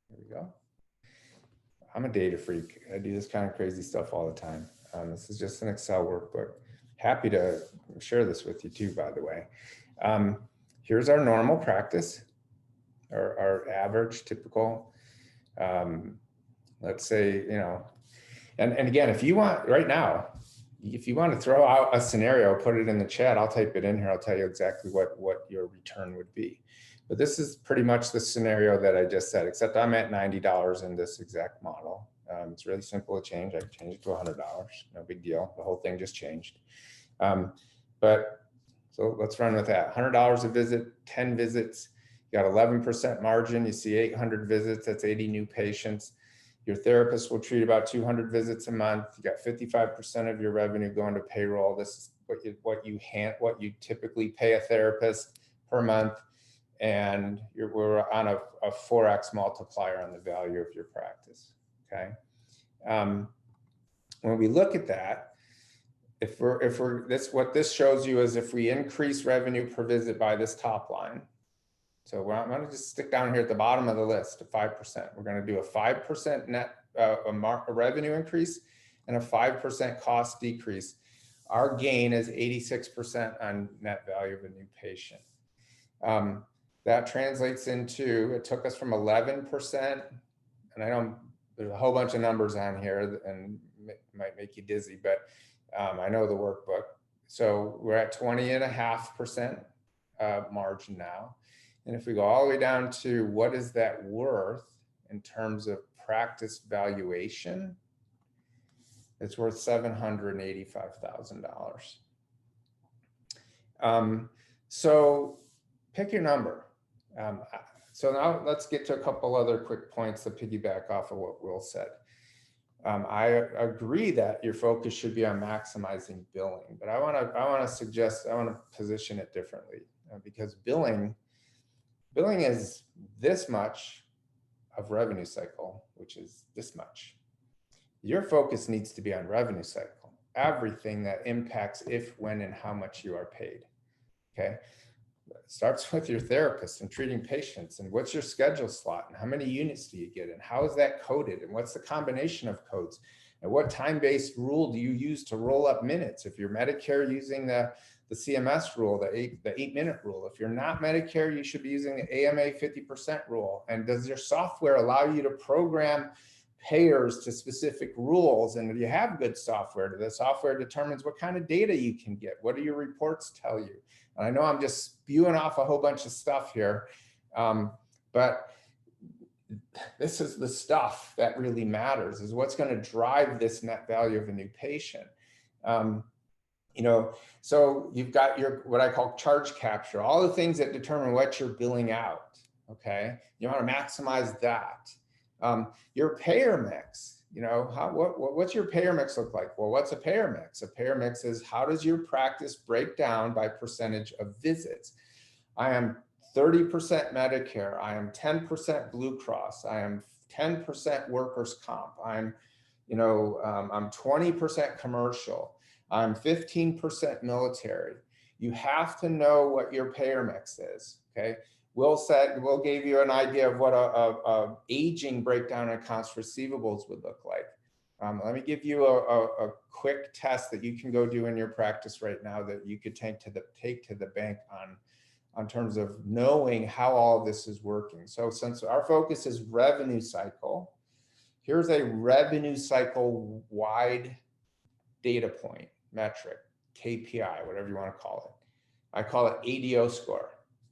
Here we go. I'm a data freak. I do this kind of crazy stuff all the time. This is just an Excel workbook. Happy to share this with you too, by the way. Here's our normal practice, our average, typical. Let's say, you know, and again, if you want right now, if you want to throw out a scenario, put it in the chat, I'll type it in here. I'll tell you exactly what your return would be. But this is pretty much the scenario that I just said, except I'm at $90 in this exact model. It's really simple to change. I can change it to $100, no big deal. The whole thing just changed. But so let's run with that. $100 a visit, 10 visits, you got 11% margin. You see 800 visits, that's 80 new patients. Your therapist will treat about 200 visits a month. You got 55% of your revenue going to payroll. This is what you typically pay a therapist per month. And we're on a 4x multiplier on the value of your practice, okay? When we look at that, what this shows you is if we increase revenue per visit by this top line. So I'm going to just stick down here at the bottom of the list to 5%. We're going to do a 5% net revenue increase and a 5% cost decrease. Our gain is 86% on net value of a new patient. That translates into, it took us from 11%, and I know there's a whole bunch of numbers on here and it might make you dizzy, but I know the workbook. So we're at 20.5% margin now. And if we go all the way down to what is that worth in terms of practice valuation, it's worth $785,000. So pick your number. So now let's get to a couple other quick points to piggyback off of what Will said. I agree that your focus should be on maximizing billing, but I want to position it differently because billing is this much of revenue cycle, which is this much. Your focus needs to be on revenue cycle, everything that impacts if, when, and how much you are paid, okay? It starts with your therapist and treating patients and what's your schedule slot and how many units do you get and how is that coded and what's the combination of codes and what time-based rule do you use to roll up minutes? If you're Medicare, using the CMS rule, the 8-minute rule. If you're not Medicare, you should be using the AMA 50% rule. And does your software allow you to program payers to specific rules? And if you have good software, the software determines what kind of data you can get. What do your reports tell you? And I know I'm just spewing off a whole bunch of stuff here, but this is the stuff that really matters, is what's going to drive this net value of a new patient. So you've got your, what I call charge capture, all the things that determine what you're billing out, okay? You want to maximize that. Your payer mix, what's your payer mix look like? Well, what's a payer mix? A payer mix is how does your practice break down by percentage of visits? I am 30% Medicare. I am 10% Blue Cross. I am 10% workers' comp. I'm 20% commercial. I'm 15% military. You have to know what your payer mix is, okay? we'll give you an idea of what a aging breakdown in accounts receivables would look like. Let me give you a quick test that you can go do in your practice right now that you could take to the bank on terms of knowing how all of this is working. So since our focus is revenue cycle, here's a revenue cycle wide data point metric, KPI, whatever you want to call it. I call it ADO score.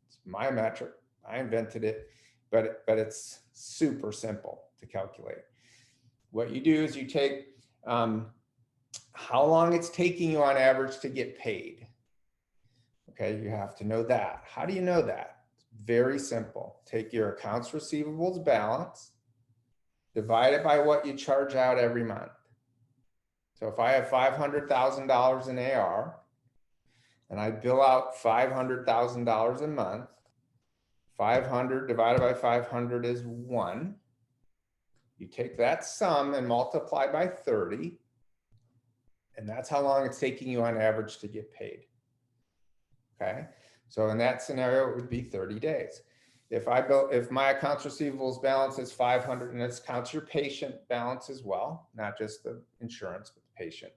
It's my metric. I invented it, but it's super simple to calculate. What you do is you take how long it's taking you on average to get paid. Okay, you have to know that. How do you know that? It's very simple. Take your accounts receivables balance, divide it by what you charge out every month. So if I have $500,000 in AR and I bill out $500,000 a month, 500 divided by 500 is 1. You take that sum and multiply by 30, and that's how long it's taking you on average to get paid. Okay, so in that scenario, it would be 30 days. If my accounts receivables balance is 500, and this counts your patient balance as well, not just the insurance, but the patient.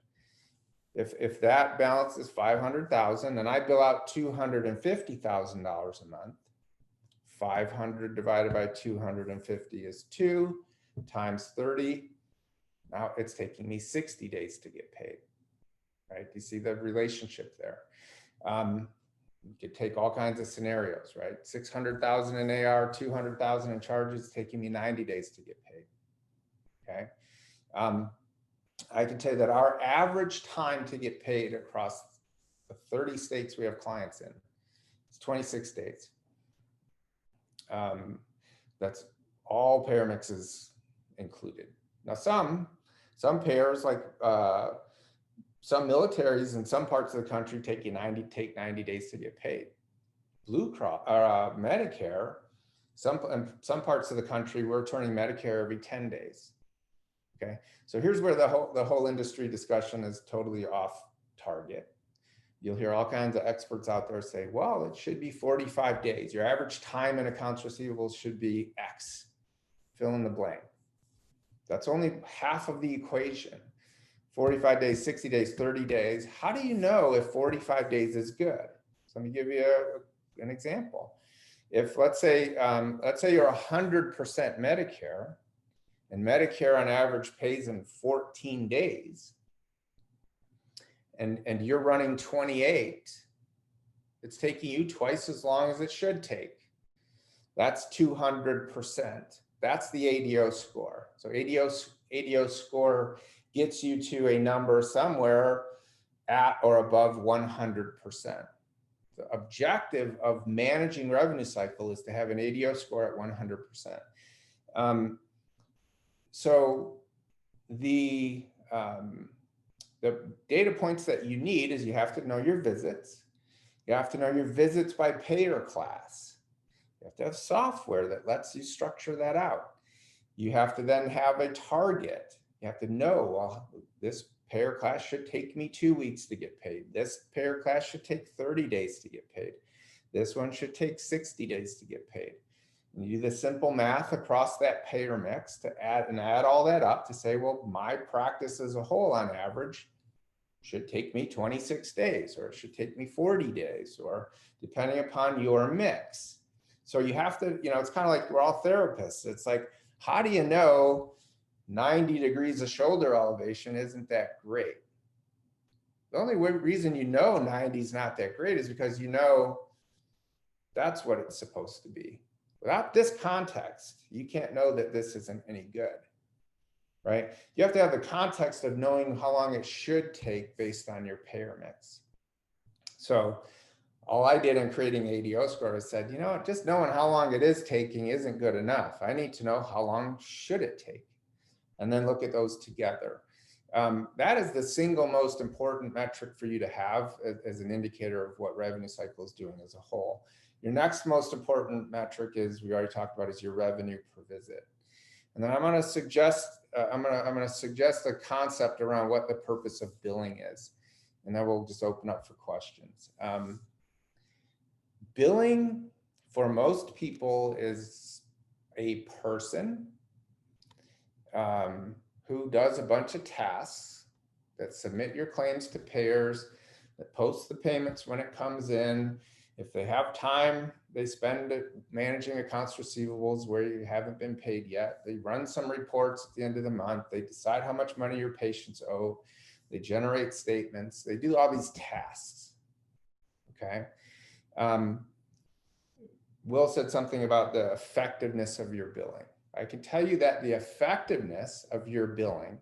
If that balance is 500,000 and I bill out $250,000 a month, 500 divided by 250 is 2 times 30. Now it's taking me 60 days to get paid, right? You see the relationship there. You could take all kinds of scenarios, right? 600,000 in AR, 200,000 in charges, taking me 90 days to get paid, okay? I can tell you that our average time to get paid across the 30 states we have clients in, it's 26 days. That's all payer mixes included. Now some payers, like some militaries in some parts of the country, take 90 days to get paid. Blue Cross or Medicare, some parts of the country, we're turning Medicare every 10 days. Okay, so here's where the whole industry discussion is totally off target. You'll hear all kinds of experts out there say, well, it should be 45 days. Your average time in accounts receivables should be X. Fill in the blank. That's only half of the equation. 45 days, 60 days, 30 days. How do you know if 45 days is good? So let me give you an example. If let's say you're 100% Medicare, and Medicare on average pays in 14 days, and you're running 28, it's taking you twice as long as it should take. That's 200%. That's the ADO score. So ADO score gets you to a number somewhere at or above 100%. The objective of managing revenue cycle is to have an ADO score at 100%. So the data points that you need is you have to know your visits. You have to know your visits by payer class. You have to have software that lets you structure that out. You have to then have a target. You have to know, well, this payer class should take me 2 weeks to get paid. This payer class should take 30 days to get paid. This one should take 60 days to get paid. And you do the simple math across that payer mix to add all that up to say, well, my practice as a whole on average should take me 26 days, or it should take me 40 days, or depending upon your mix. So you have to, it's kind of like we're all therapists. It's like, how do you know 90 degrees of shoulder elevation isn't that great? The only reason 90 is not that great is because that's what it's supposed to be. Without this context, you can't know that this isn't any good, right? You have to have the context of knowing how long it should take based on your payer mix. So all I did in creating ADO score is said, just knowing how long it is taking isn't good enough. I need to know how long should it take, and then look at those together. That is the single most important metric for you to have as an indicator of what revenue cycle is doing as a whole. Your next most important metric is, we already talked about, is your revenue per visit. And then I'm going to suggest a concept around what the purpose of billing is, and then we'll just open up for questions. Billing for most people is a person who does a bunch of tasks, that submit your claims to payers, that posts the payments when it comes in. If they have time, they spend it managing accounts receivables where you haven't been paid yet. They run some reports at the end of the month. They decide how much money your patients owe. They generate statements. They do all these tasks, okay? Will said something about the effectiveness of your billing. I can tell you that the effectiveness of your billing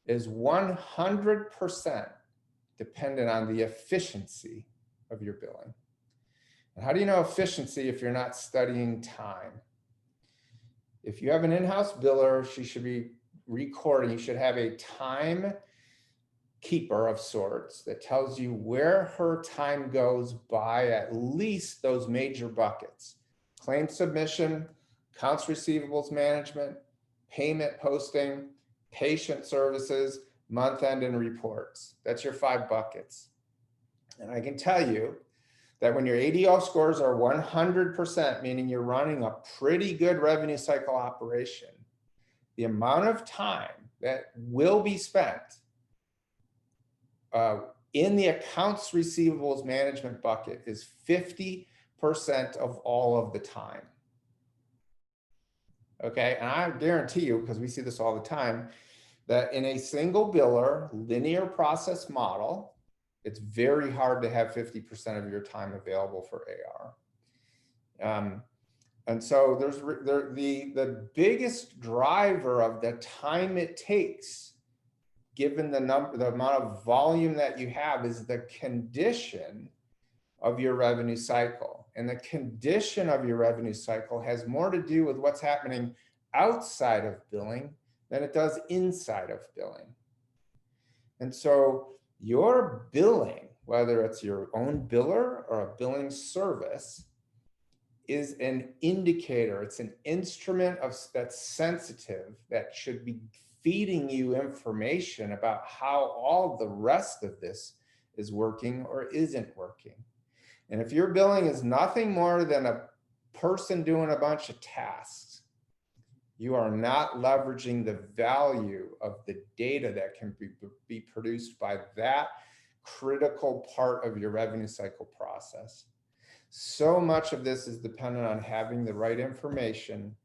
is 100% dependent on the efficiency of your billing. And how do you know efficiency if you're not studying time? If you have an in-house biller, she should be recording. You should have a time keeper of sorts that tells you where her time goes by at least those major buckets: claim submission, accounts receivables management, payment posting, patient services, month end, and reports. That's your 5 buckets. And I can tell you that when your ADO scores are 100%, meaning you're running a pretty good revenue cycle operation, the amount of time that will be spent in the accounts receivables management bucket is 50% of all of the time. Okay, and I guarantee you, because we see this all the time, that in a single biller linear process model, it's very hard to have 50% of your time available for AR. And so there's the biggest driver of the time it takes, given the amount of volume that you have, is the condition of your revenue cycle. And the condition of your revenue cycle has more to do with what's happening outside of billing than it does inside of billing. And so your billing, whether it's your own biller or a billing service, is an indicator. It's an instrument that's sensitive, that should be feeding you information about how all the rest of this is working or isn't working. And if your billing is nothing more than a person doing a bunch of tasks, you are not leveraging the value of the data that can be produced by that critical part of your revenue cycle process. So much of this is dependent on having the right information,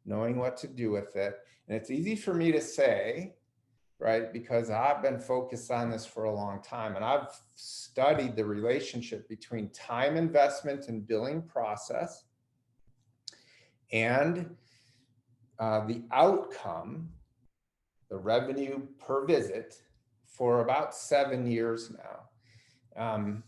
knowing what to do with it. And it's easy for me to say, right, because I've been focused on this for a long time, and I've studied the relationship between time investment and billing process and the outcome, the revenue per visit, for about 7 years now.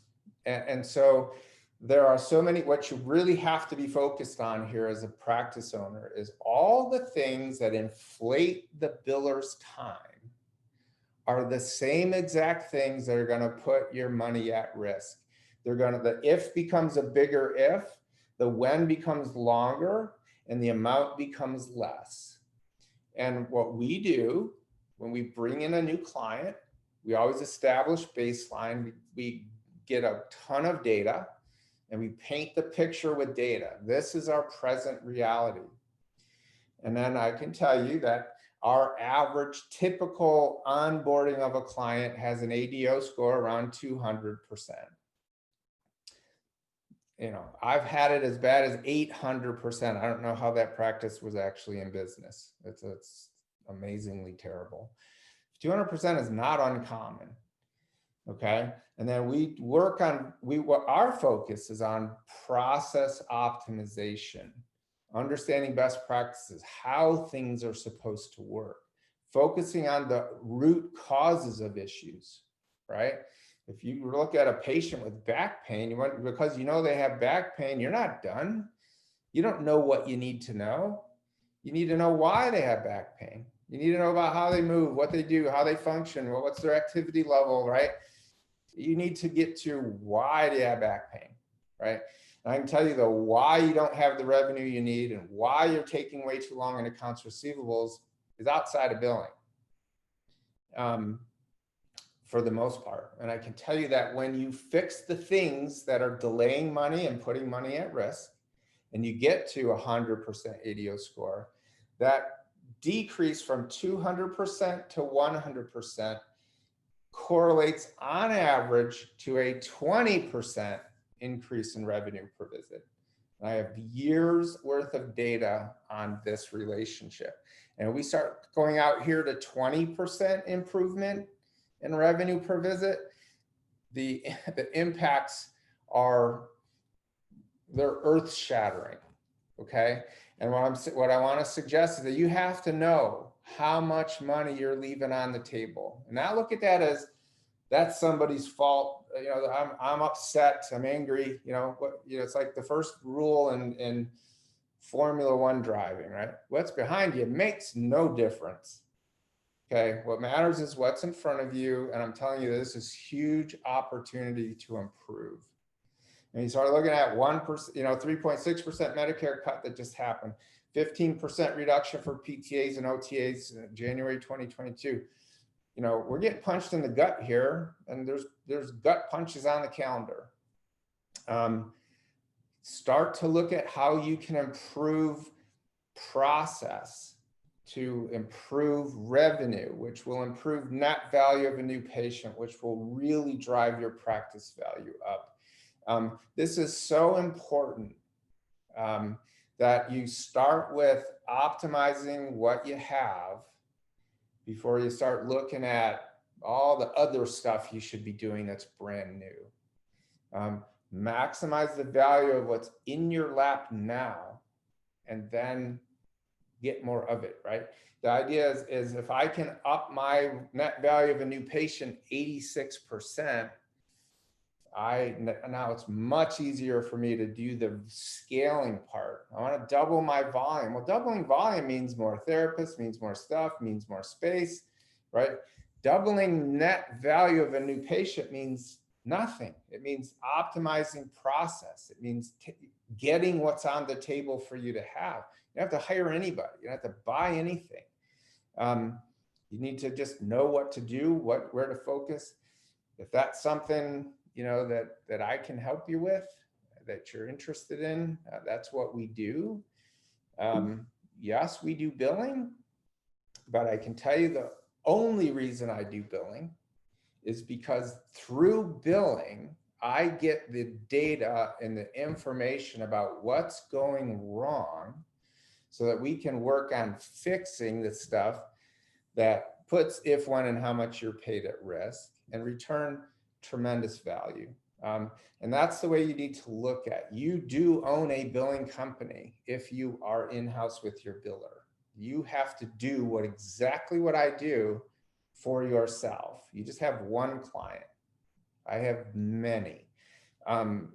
And so there are so many, what you really have to be focused on here as a practice owner is all the things that inflate the biller's time are the same exact things that are going to put your money at risk. They're going to, the if becomes a bigger if, the when becomes longer, and the amount becomes less. And what we do when we bring in a new client, we always establish baseline. We get a ton of data and we paint the picture with data. This is our present reality. And then I can tell you that our average typical onboarding of a client has an ADO score around 200%. You know, I've had it as bad as 800%. I don't know how that practice was actually in business. It's amazingly terrible. 200% is not uncommon. Okay. And then we work on, our focus is on process optimization, understanding best practices, how things are supposed to work, focusing on the root causes of issues, right? If you look at a patient with back pain, because you know they have back pain, you're not done. You don't know what you need to know. You need to know why they have back pain. You need to know about how they move, what they do, how they function, what's their activity level, right? You need to get to why they have back pain, right? And I can tell you the why you don't have the revenue you need and why you're taking way too long in accounts receivables is outside of billing. For the most part. And I can tell you that when you fix the things that are delaying money and putting money at risk, and you get to 100% ADO score, that decrease from 200% to 100% correlates on average to a 20% increase in revenue per visit. And I have years worth of data on this relationship. And we start going out here to 20% improvement in revenue per visit, the impacts they're earth shattering. Okay. And what I want to suggest is that you have to know how much money you're leaving on the table, and not look at that as that's somebody's fault. You know, I'm upset, I'm angry. It's like the first rule in Formula One driving, right? What's behind you makes no difference. Okay, what matters is what's in front of you, and I'm telling you, this is huge opportunity to improve. And you start looking at 1%, 3.6% Medicare cut that just happened, 15% reduction for PTAs and OTAs in January 2022. We're getting punched in the gut here, and there's gut punches on the calendar. Start to look at how you can improve process to improve revenue, which will improve net value of a new patient, which will really drive your practice value up. This is so important that you start with optimizing what you have before you start looking at all the other stuff you should be doing that's brand new. Maximize the value of what's in your lap now, and then get more of it, right? The idea is if I can up my net value of a new patient 86%, now it's much easier for me to do the scaling part. I want to double my volume. Well, doubling volume means more therapists, means more stuff, means more space, right? Doubling net value of a new patient means nothing. It means optimizing process. It means getting what's on the table for you to have. You don't have to hire anybody. You don't have to buy anything. You need to just know what to do, where to focus. If that's something that I can help you with, that you're interested in, that's what we do. Yes, we do billing, but I can tell you the only reason I do billing is because through billing, I get the data and the information about what's going wrong so that we can work on fixing the stuff that puts if, when, and how much you're paid at risk and return tremendous value. And that's the way you need to look at. You do own a billing company if you are in-house with your biller. You have to do exactly what I do for yourself. You just have one client. I have many. The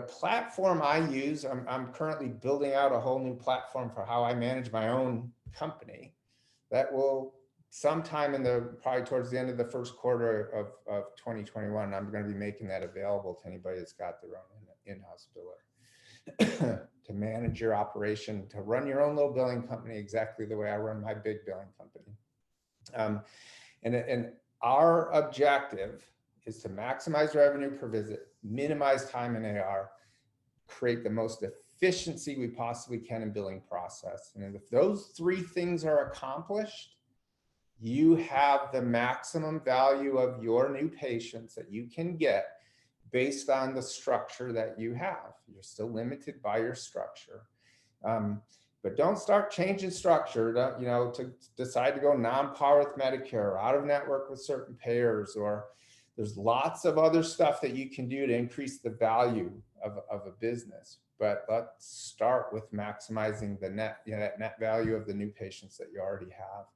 platform I use, I'm currently building out a whole new platform for how I manage my own company that will sometime probably towards the end of the first quarter of 2021, I'm going to be making that available to anybody that's got their own in-house biller to manage your operation, to run your own little billing company exactly the way I run my big billing company. And our objective is to maximize revenue per visit, minimize time in AR, create the most efficiency we possibly can in billing process. And if those three things are accomplished, you have the maximum value of your new patients that you can get based on the structure that you have. You're still limited by your structure. But don't start changing structure to decide to go non-par with Medicare or out of network with certain payers, or there's lots of other stuff that you can do to increase the value of a business. But let's start with maximizing the that net value of the new patients that you already have.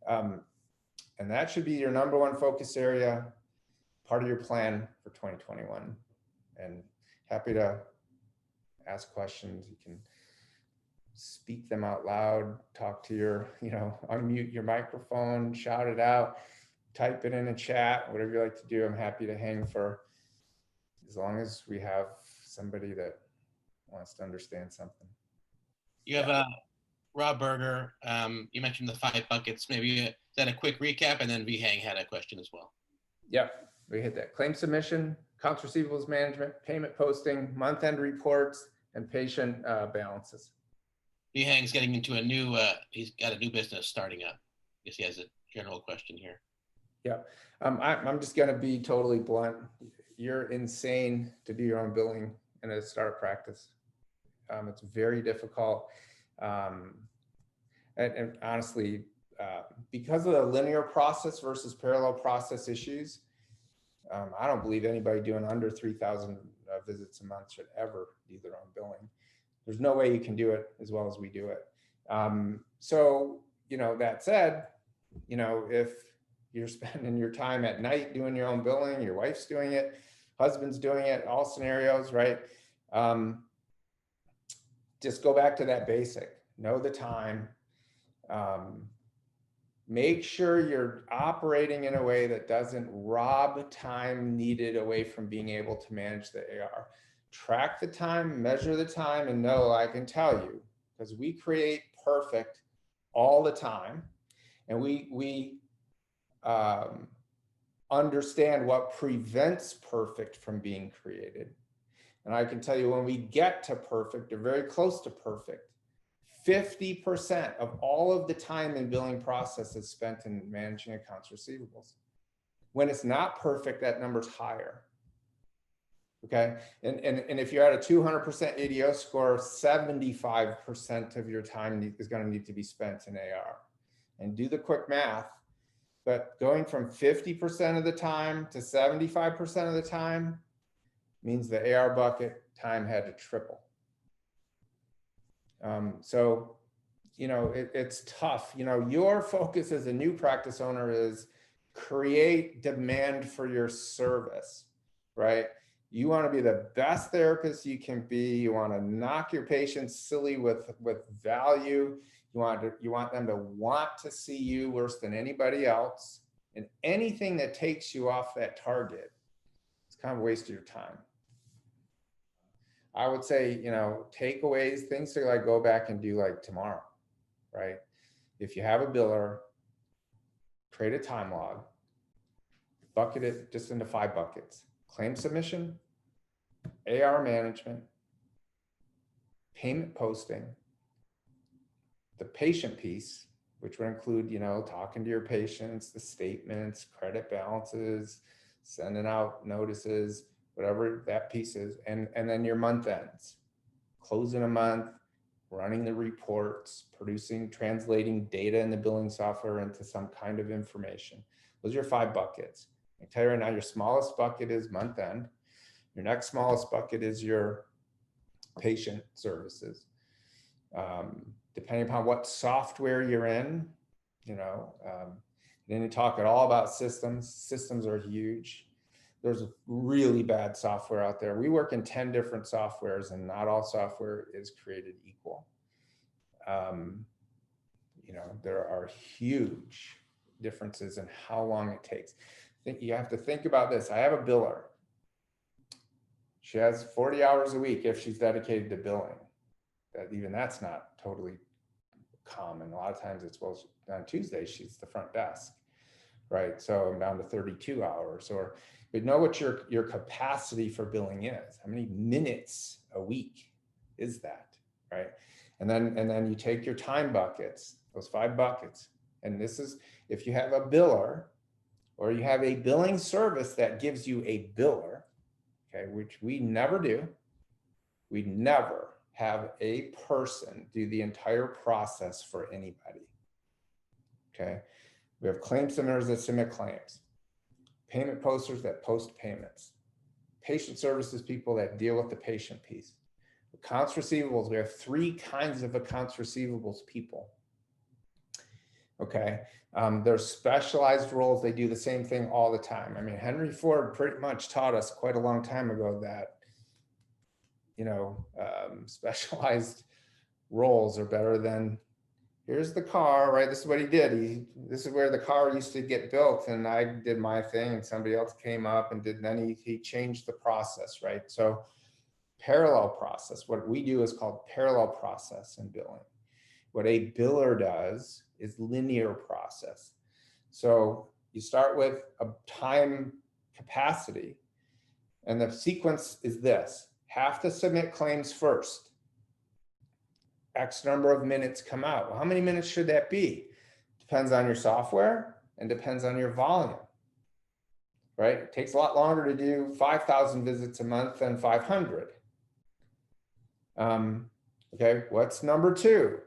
And that should be your number one focus area, part of your plan for 2021. And happy to ask questions. You can speak them out loud, talk to your, unmute your microphone, shout it out, type it in a chat, whatever you like to do. I'm happy to hang for as long as we have somebody that wants to understand something. You have Rob Berger, you mentioned the 5 buckets. Maybe is that a quick recap? And then Vihang had a question as well. Yep, we hit that. Claim submission, accounts receivables management, payment posting, month-end reports, and patient balances. Hang's getting into a new, he's got a new business starting up. I guess he has a general question here. Yep. I'm just going to be totally blunt. You're insane to do your own billing in a startup practice. It's very difficult. And honestly, because of the linear process versus parallel process issues, I don't believe anybody doing under 3,000 visits a month should ever do their own billing. There's no way you can do it as well as we do it. So, you know, that said, you know, if you're spending your time at night doing your own billing, your wife's doing it, husband's doing it, all scenarios, right? Just go back to that basic, know the time. Make sure you're operating in a way that doesn't rob time needed away from being able to manage the AR. Track the time, measure the time, and know I can tell you, because we create perfect all the time, and we understand what prevents perfect from being created. And I can tell you when we get to perfect or very close to perfect, 50% of all of the time in billing process is spent in managing accounts receivables. When it's not perfect, that number's higher. Okay, and if you're at a 200% ADO score, 75% of your time is going to need to be spent in AR. And do the quick math, but going from 50% of the time to 75% of the time means the AR bucket time had to triple. So, you know, it's tough. You know, your focus as a new practice owner is create demand for your service, right? You want to be the best therapist you can be. You want to knock your patients silly with value. You want them to want to see you worse than anybody else. And anything that takes you off that target, it's kind of a waste of your time. I would say, you know, takeaways, things to like go back and do like tomorrow, right? If you have a biller, create a time log, bucket it just into 5 buckets: claim submission, AR management, payment posting, the patient piece, which would include, you know, talking to your patients, the statements, credit balances, sending out notices, whatever that piece is, and then your month ends, closing a month, running the reports, producing, translating data in the billing software into some kind of information. Those are your 5 buckets. I tell you right now, your smallest bucket is month end. Your next smallest bucket is your patient services. Depending upon what software you're in, you know, then you talk at all about systems. Systems are huge. There's really bad software out there. We work in 10 different softwares, and not all software is created equal. You know, there are huge differences in how long it takes. You have to think about this. I have a biller. She has 40 hours a week if she's dedicated to billing. Even that's not totally common. A lot of times it's, well, on Tuesday, she's the front desk, right? So I'm down to 32 hours. Or you know what your capacity for billing is. How many minutes a week is that, right? And then you take your time buckets, those 5 buckets. And this is, if you have a biller or you have a billing service that gives you a biller, okay, which we never do. We never have a person do the entire process for anybody. Okay, we have claim submitters that submit claims, payment posters that post payments, patient services people that deal with the patient piece. Accounts receivables, we have 3 kinds of accounts receivables people. Okay, there's specialized roles. They do the same thing all the time. I mean, Henry Ford pretty much taught us quite a long time ago that, you know, specialized roles are better than, here's the car, right? This is what he did. This is where the car used to get built, and I did my thing, and somebody else came up and did, then he changed the process, right? So parallel process, what we do is called parallel process in billing. What a biller does is linear process. So you start with a time capacity, and the sequence is this: have to submit claims first. X number of minutes come out. Well, how many minutes should that be? Depends on your software and depends on your volume, right? It takes a lot longer to do 5,000 visits a month than 500. Okay, what's number two?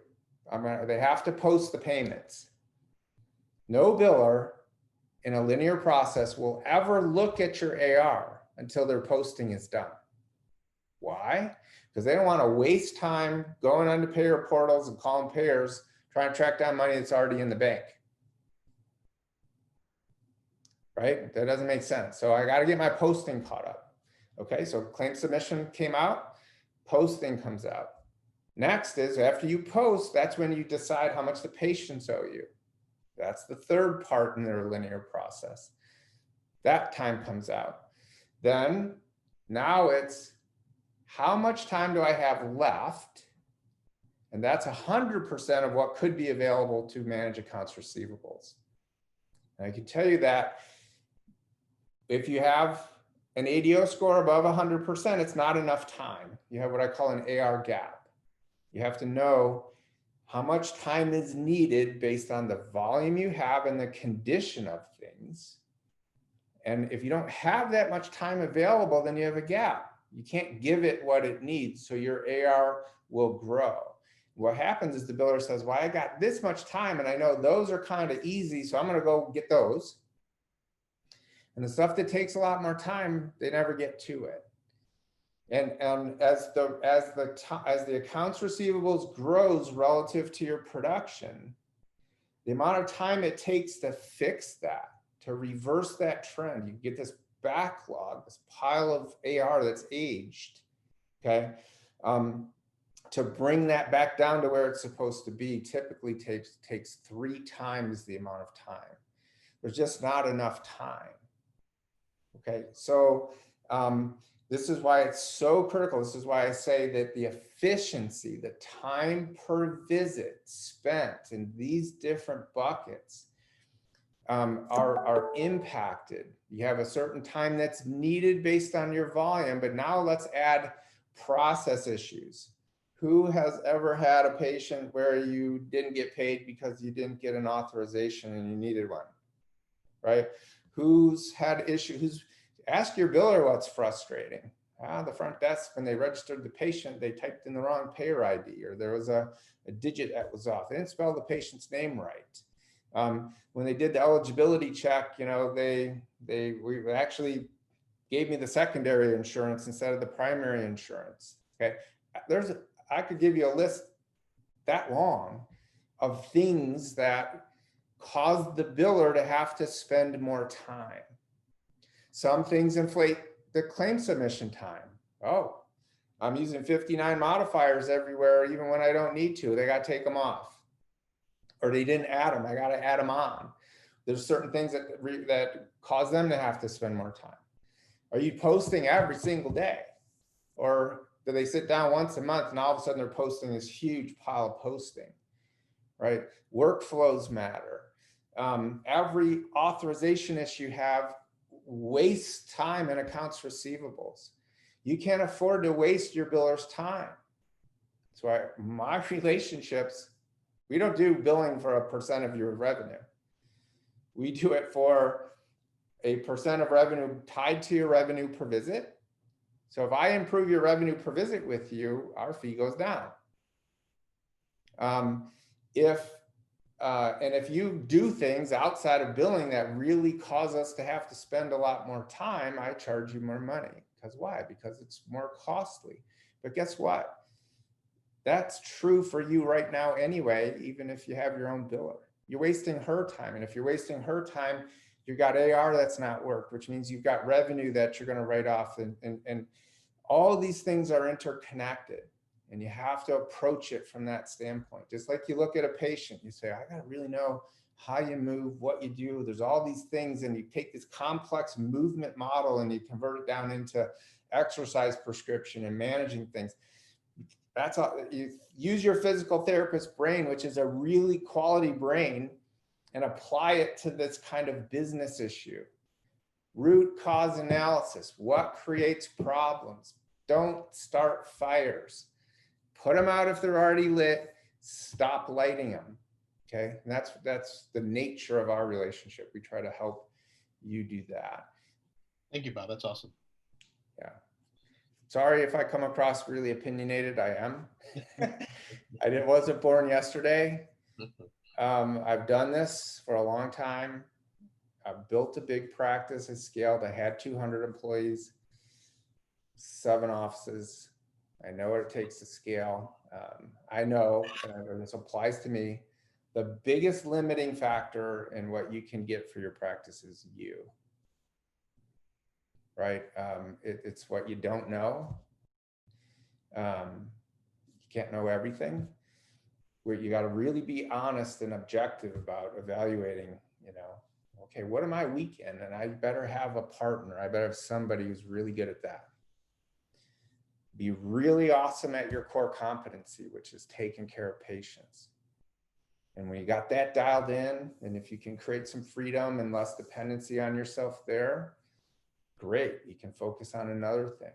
They have to post the payments. No biller in a linear process will ever look at your AR until their posting is done. Why? Because they don't want to waste time going onto payer portals and calling payers, trying to track down money that's already in the bank. Right? That doesn't make sense. So I got to get my posting caught up. Okay, so claim submission came out, posting comes out. Next is after you post, that's when you decide how much the patients owe you. That's the third part in their linear process. That time comes out. Then now it's how much time do I have left? And that's 100% of what could be available to manage accounts receivables. And I can tell you that if you have an ADO score above 100%, it's not enough time. You have what I call an AR gap. You have to know how much time is needed based on the volume you have and the condition of things. And if you don't have that much time available, then you have a gap. You can't give it what it needs, so your AR will grow. What happens is the biller says, well, I got this much time and I know those are kind of easy, so I'm going to go get those. And the stuff that takes a lot more time, they never get to it. And as the accounts receivables grows relative to your production, the amount of time it takes to fix that, to reverse that trend, you get this backlog, this pile of AR that's aged, okay? To bring that back down to where it's supposed to be typically takes 3 times the amount of time. There's just not enough time, okay? So this is why it's so critical. This is why I say that the efficiency, the time per visit spent in these different buckets are impacted. You have a certain time that's needed based on your volume, but now let's add process issues. Who has ever had a patient where you didn't get paid because you didn't get an authorization and you needed one, right? Who's had issues? Ask your biller what's frustrating. The front desk, when they registered the patient, they typed in the wrong payer ID, or there was a digit that was off. They didn't spell the patient's name right. When they did the eligibility check, you know, we actually gave me the secondary insurance instead of the primary insurance. Okay, I could give you a list that long of things that caused the biller to have to spend more time. Some things inflate the claim submission time. Oh, I'm using 59 modifiers everywhere, even when I don't need to. They got to take them off. Or they didn't add them. I got to add them on. There's certain things that cause them to have to spend more time. Are you posting every single day? Or do they sit down once a month and all of a sudden they're posting this huge pile of posting, right? Workflows matter. Every authorization issue you have wastes time in accounts receivables. You can't afford to waste your biller's time. That's why my relationships, we don't do billing for a % of your revenue. We do it for a % of revenue tied to your revenue per visit. So if I improve your revenue per visit with you, our fee goes down. If you do things outside of billing that really cause us to have to spend a lot more time, I charge you more money. Because why? Because it's more costly. But guess what? That's true for you right now anyway, even if you have your own biller. You're wasting her time. And if you're wasting her time, you've got AR that's not worked, which means you've got revenue that you're going to write off. And all these things are interconnected. And you have to approach it from that standpoint. Just like you look at a patient, you say, I got to really know how you move, what you do. There's all these things, and you take this complex movement model and you convert it down into exercise prescription and managing things. That's all. You use your physical therapist brain, which is a really quality brain, and apply it to this kind of business issue. Root cause analysis. What creates problems? Don't start fires. Put them out if they're already lit. Stop lighting them. Okay, and that's the nature of our relationship. We try to help you do that. Thank you, Bob. That's awesome. Yeah. Sorry if I come across really opinionated. I am. I wasn't born yesterday. I've done this for a long time. I've built a big practice. I scaled. I had 200 employees, 7 offices. I know what it takes to scale. I know, and this applies to me, the biggest limiting factor in what you can get for your practice is you, right? It's what you don't know. You can't know everything. Where you got to really be honest and objective about evaluating, okay, what am I weak in? And I better have a partner. I better have somebody who's really good at that. Be really awesome at your core competency, which is taking care of patients. And when you got that dialed in, and if you can create some freedom and less dependency on yourself there, great, you can focus on another thing.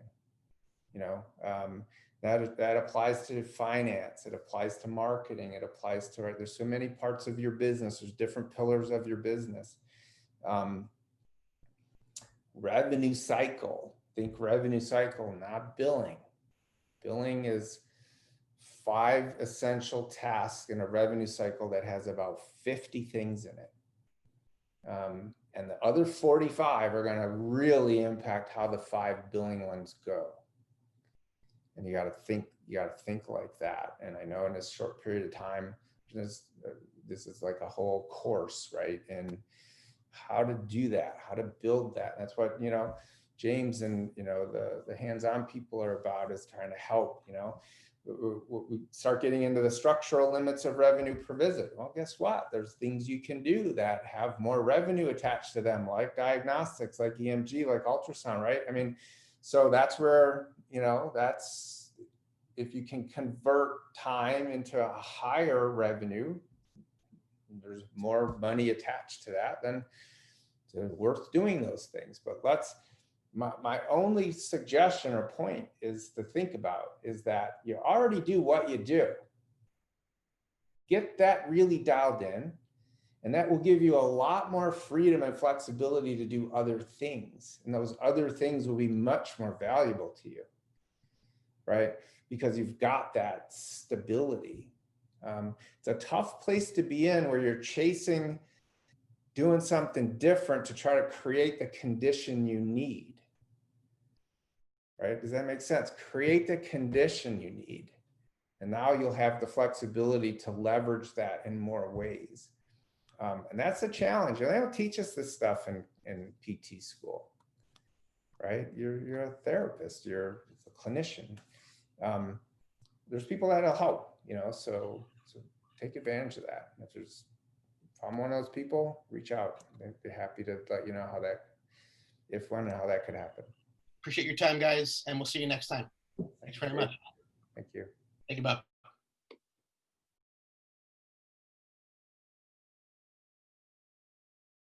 That applies to finance, it applies to marketing, it applies to, right, there's so many parts of your business, there's different pillars of your business. Revenue cycle, think revenue cycle, not billing. Billing is 5 essential tasks in a revenue cycle that has about 50 things in it. And the other 45 are going to really impact how the 5 billing ones go. And you got to think like that. And I know in this short period of time, this is like a whole course, right? And how to do that, how to build that. That's what, James and, the hands-on people are about, is trying to help, we start getting into the structural limits of revenue per visit. Well, guess what? There's things you can do that have more revenue attached to them, like diagnostics, like EMG, like ultrasound, right? I mean, so that's where, that's, if you can convert time into a higher revenue, there's more money attached to that, then it's worth doing those things. But my only suggestion or point is to think about is that you already do what you do. Get that really dialed in, and that will give you a lot more freedom and flexibility to do other things. And those other things will be much more valuable to you, right? Because you've got that stability. It's a tough place to be in where you're chasing doing something different to try to create the condition you need, right? Does that make sense? Create the condition you need. And now you'll have the flexibility to leverage that in more ways. And that's a challenge. And they don't teach us this stuff in PT school, right? You're a therapist, you're a clinician. There's people that'll help, so take advantage of that. If I'm one of those people, reach out. They'd be happy to let you know how that, if, when, and how that could happen. Appreciate your time, guys, and we'll see you next time. Thanks very much. Thank you. Thank you, Bob.